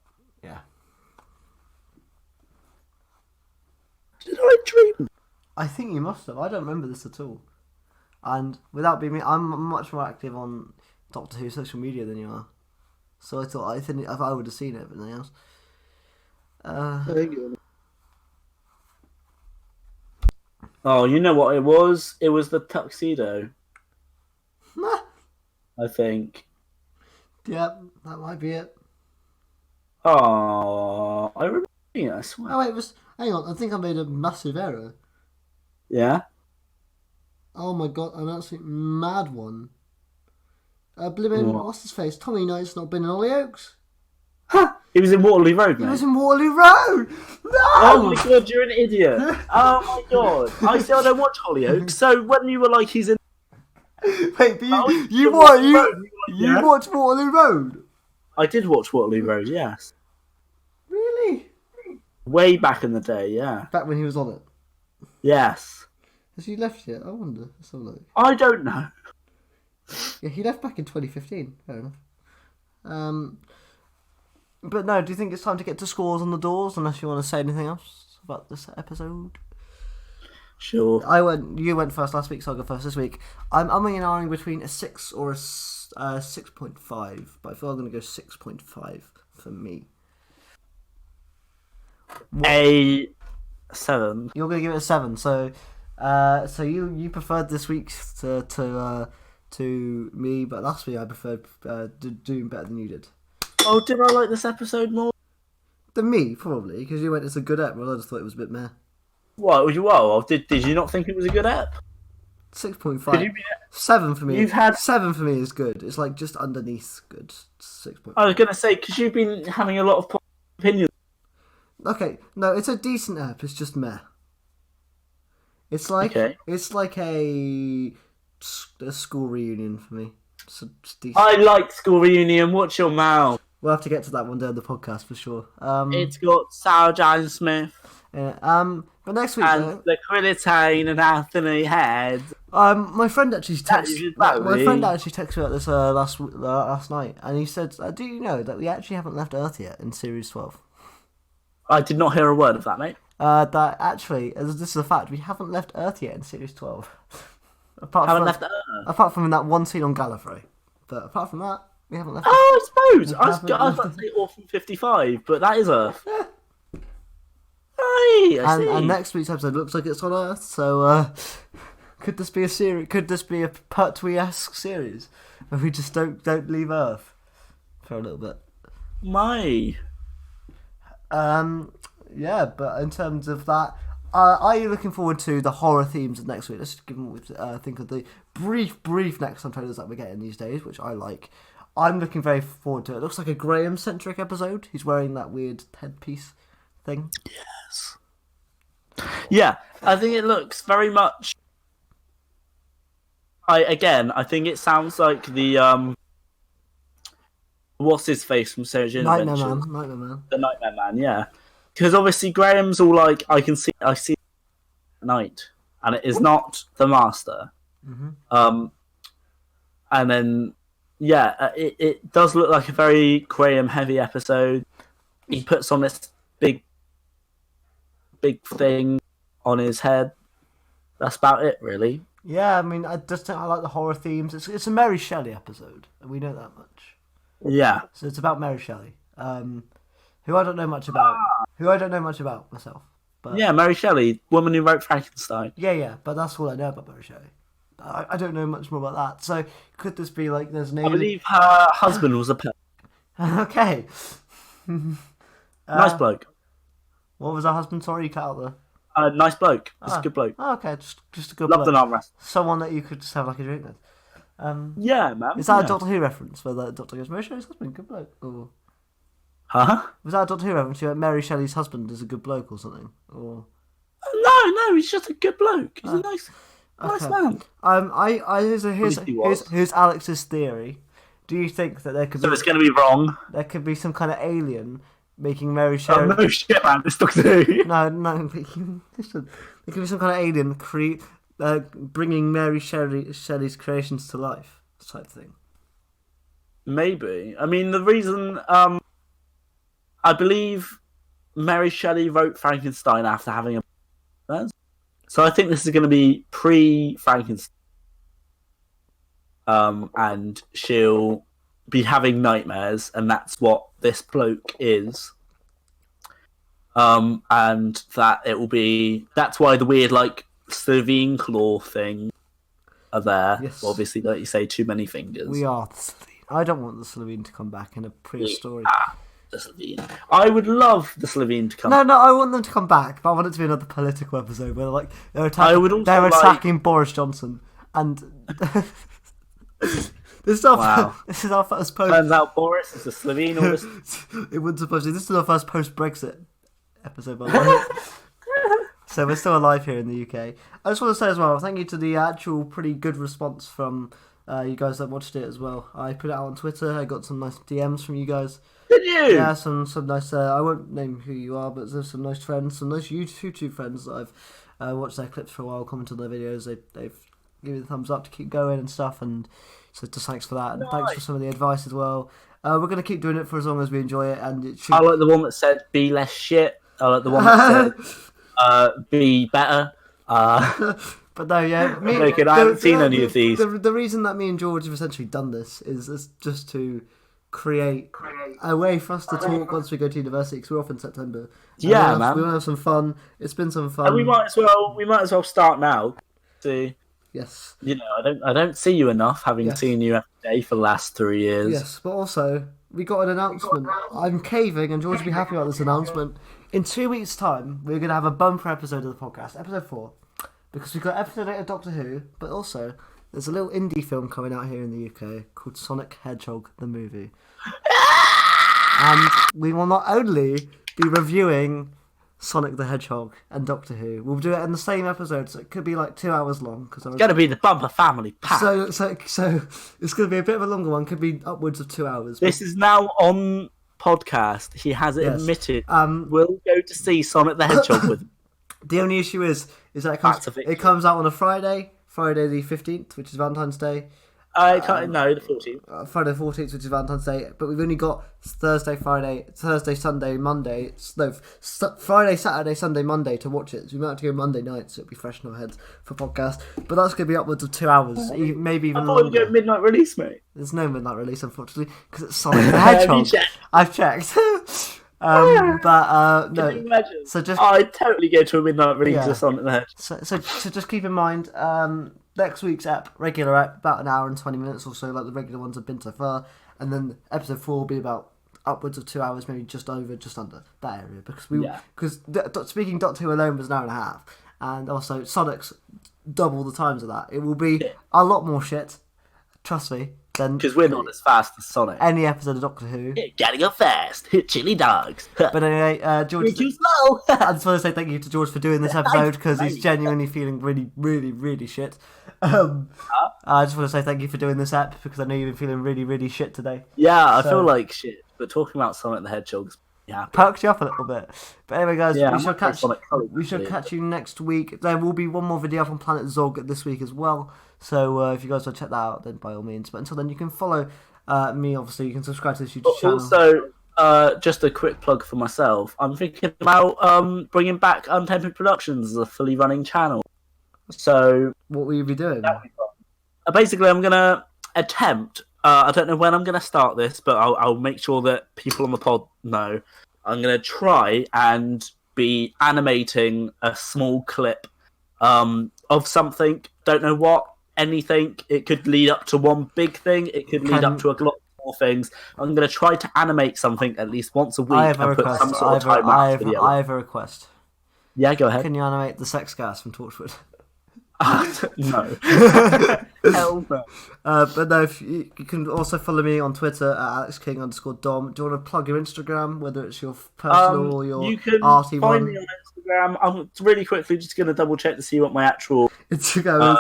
yeah. Did I dream? I think you must have. I don't remember this at all. And without being me, I'm much more active on Doctor Who social media than you are. So I think if I would have seen everything else. Oh, you know what it was? It was the tuxedo. I think. Yeah, that might be it. Oh, I remember it, I swear. Oh wait, hang on, I think I made a massive error. Yeah? Oh my god, an absolute mad one. What's his face? Tommy Knight's not been in Hollyoaks. Huh! He was in Waterloo Road, mate. He was in Waterloo Road! No! Oh my god, you're an idiot. Oh my god. I still don't watch Hollyoaks, so when you were like, he's in... Wait, but you watched Waterloo Road? I did watch Waterloo Road, yes. Really? Way back in the day, yeah. Back when he was on it? Yes. Has he left yet? I wonder. Let's have a look. I don't know. Yeah, he left back in 2015. Fair enough. But no, do you think it's time to get to scores on the doors? Unless you want to say anything else about this episode. Sure. You went first last week, so I'll go first this week. I'm umming and ahhing between a 6 or a 6.5, but I feel I'm going to go 6.5 for me. A 7. You're gonna give it a 7. So, you preferred this week to me, but last week I preferred doing better than you did. Oh, did I like this episode more? Than me, probably, because you went, it's a good ep, well, I just thought it was a bit meh. What? Whoa, did you not think it was a good ep? 6.5. 7 for me. 7 for me is good. It's like just underneath good. 6.5. I was gonna say because you've been having a lot of opinions. Okay, no, it's a decent ep. It's just meh. It's like a school reunion for me. It's decent. I like school reunion. Watch your mouth. We'll have to get to that one day on the podcast for sure. It's got Sarah Jane Smith. Yeah, but next week, and the Quilitane and Anthony Head. My friend actually texted me about this last night, and he said, "Do you know that we actually haven't left Earth yet in Series 12?" I did not hear a word of that, mate. That actually, this is a fact, we haven't left Earth yet in Series 12. Left Earth? Apart from that one scene on Gallifrey. But apart from that, we haven't left Earth. Oh, I suppose. I was about to say Orphan 55, but that is Earth. And next week's episode looks like it's on Earth, so could this be a series? Could this be a Pertwee-esque series where we just don't leave Earth for a little bit? Yeah, but in terms of that, are you looking forward to the horror themes of next week? Let's just think of the brief next time trailers that we're getting these days, which I like. I'm looking very forward to it. It looks like a Graham-centric episode. He's wearing that weird headpiece thing. Yes. Yeah, I think it looks very much. I think it sounds like the what's his face from Surgeon Adventures? Nightmare Man. The Nightmare Man, yeah. Because obviously Graham's all like, I see at night, and it is not the Master. Mm-hmm. And then it does look like a very Graham heavy episode. He puts on this big thing on his head. That's about it, really. Yeah, I mean, I like the horror themes. It's a Mary Shelley episode, and we know that much. Yeah. So it's about Mary Shelley, who I don't know much about myself. But yeah, Mary Shelley, woman who wrote Frankenstein. Yeah, but that's all I know about Mary Shelley. I don't know much more about that. So could this be like there's an alien? I believe her husband was a pet. Okay. Nice bloke. What was her husband? Sorry, you cut out there. Nice bloke. Just a good bloke. Oh, okay, just a good bloke. Loved an arm wrestle. Someone that you could just have like a drink with. Yeah, man. Is that a Doctor Who reference where the Doctor goes, Mary Shelley's husband, good bloke? Or... Huh? Was that a Doctor Who reference where Mary Shelley's husband is a good bloke or something? Or... No, he's just a good bloke. He's a nice man. Here's Alex's theory. Do you think that there could be... So it's going to be wrong? There could be some kind of alien making Mary Shelley... Oh, no shit, man. This Doctor Who. No. There could be some kind of alien bringing Mary Shelley's creations to life, type thing. Maybe. I mean, the reason... I believe Mary Shelley wrote Frankenstein after having a... So I think this is going to be pre-Frankenstein. And she'll be having nightmares, and that's what this bloke is. And that it will be... That's why the weird, like, Slovene claw thing are there. Yes. Obviously, like you say, too many fingers. We are the Slovene. I don't want the Slovene to come back in a prehistory. The Slovene. I would love the Slovene to come. No, I want them to come back, but I want it to be another political episode where like they're attacking Boris Johnson, and this is our first post. Turns out Boris is a Slovene. It wouldn't suppose this is our first post-Brexit episode, by the way. So we're still alive here in the UK. I just want to say as well, thank you to the actual pretty good response from you guys that watched it as well. I put it out on Twitter. I got some nice DMs from you guys. Did you? Yeah, some nice. I won't name who you are, but there's some nice friends, some nice YouTube friends that I've watched their clips for a while, commented on their videos. They've given me the thumbs up to keep going and stuff, and so just thanks for that, and thanks for some of the advice as well. We're gonna keep doing it for as long as we enjoy it, and it should... I like the one that said "be less shit." I like the one that said "be better." But no, yeah, I haven't seen any of these. The reason that me and George have essentially done this is just to create a way for us to talk once we go to university, because we're off in September. Yeah, we man. want to have some fun. It's been some fun. And we might as well start now. See, Yes. I don't see you enough, having seen you every day for the last 3 years. Yes, but also we got an announcement. I'm caving, and George will be happy about this announcement. In 2 weeks' time, we're gonna have a bumper episode of the podcast, episode 4, because we've got episode 8 of Doctor Who, but also there's a little indie film coming out here in the UK called Sonic Hedgehog the movie, and we will not only be reviewing Sonic the Hedgehog and Doctor Who, we'll do it in the same episode, so it could be like 2 hours long. It's going to be the bumper family pack. So it's going to be a bit of a longer one. Could be upwards of 2 hours. This is now on podcast. He has admitted. We'll go to see Sonic the Hedgehog with him. The only issue is that it comes out on a Friday the 15th, which is Valentine's Day. The 14th. Friday the 14th, which is Valentine's Day, but we've only got Thursday, Sunday, Monday. No, Friday, Saturday, Sunday, Monday to watch it. So we might have to go Monday night, so it'll be fresh in our heads for podcast. But that's going to be upwards of 2 hours, maybe even longer. I thought we'd go midnight release, mate. There's no midnight release, unfortunately, because it's Sonic the Hedgehog. I've checked. No. Can you imagine? So I'd totally go to a midnight release of Sonic the Hedgehog. So just keep in mind, next week's regular ep, about an hour and 20 minutes or so, like the regular ones have been so far, and then episode 4 will be about upwards of 2 hours, maybe just under that area, because speaking Doctor Who alone was an hour and a half, and also Sonic's double the times of that. It will be a lot more shit, trust me. Because we're not as fast as Sonic. Any episode of Doctor Who. Getting up fast. Chili dogs. But anyway, George. You're too slow. I just want to say thank you to George for doing this episode, because he's genuinely feeling really, really, really shit. I just want to say thank you for doing this ep, because I know you've been feeling really, really shit today. Yeah, I feel like shit. But talking about Sonic the Hedgehog's perked you up a little bit. But anyway, guys, we shall catch you next week. There will be one more video up on Planet Zog this week as well. So if you guys want to check that out, then by all means. But until then, you can follow me, obviously. You can subscribe to this YouTube channel. Also, just a quick plug for myself. I'm thinking about bringing back Untempered Productions as a fully running channel. So what will you be doing? Basically, I'm going to attempt... I don't know when I'm going to start this, but I'll make sure that people on the pod know. I'm going to try and be animating a small clip of something. Don't know what. Anything. It could lead up to one big thing. It could lead up to a lot more things. I'm going to try to animate something at least once a week. I have a request. I have a request. Yeah, go ahead. Can you animate the sex gas from Torchwood? No. Hell no. But no, you can also follow me on Twitter at AlexKing_Dom. Do you want to plug your Instagram, whether it's your personal or your arty one? You can find me on Instagram. I'm really quickly just going to double check to see what my actual Instagram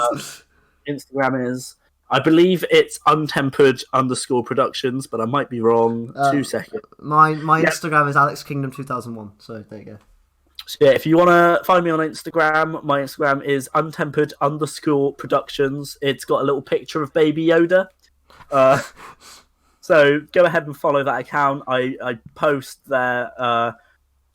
is. I believe it's untempered_productions, but I might be wrong. 2 seconds. My Instagram is AlexKingdom2001, so there you go. So yeah, if you want to find me on Instagram, my Instagram is untempered_productions. It's got a little picture of Baby Yoda. So go ahead and follow that account. I post there.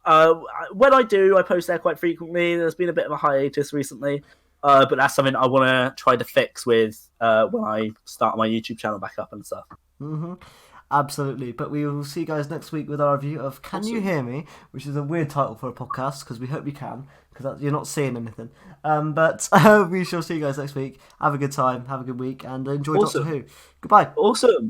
When I do, I post there quite frequently. There's been a bit of a hiatus recently. But that's something I want to try to fix with when I start my YouTube channel back up and stuff. Mm-hmm. Absolutely. But we will see you guys next week with our review of Can You Hear Me? Which is a weird title for a podcast, because we hope you can, because you're not seeing anything. But we shall see you guys next week. Have a good time, have a good week, and enjoy Doctor Who. Goodbye. Awesome.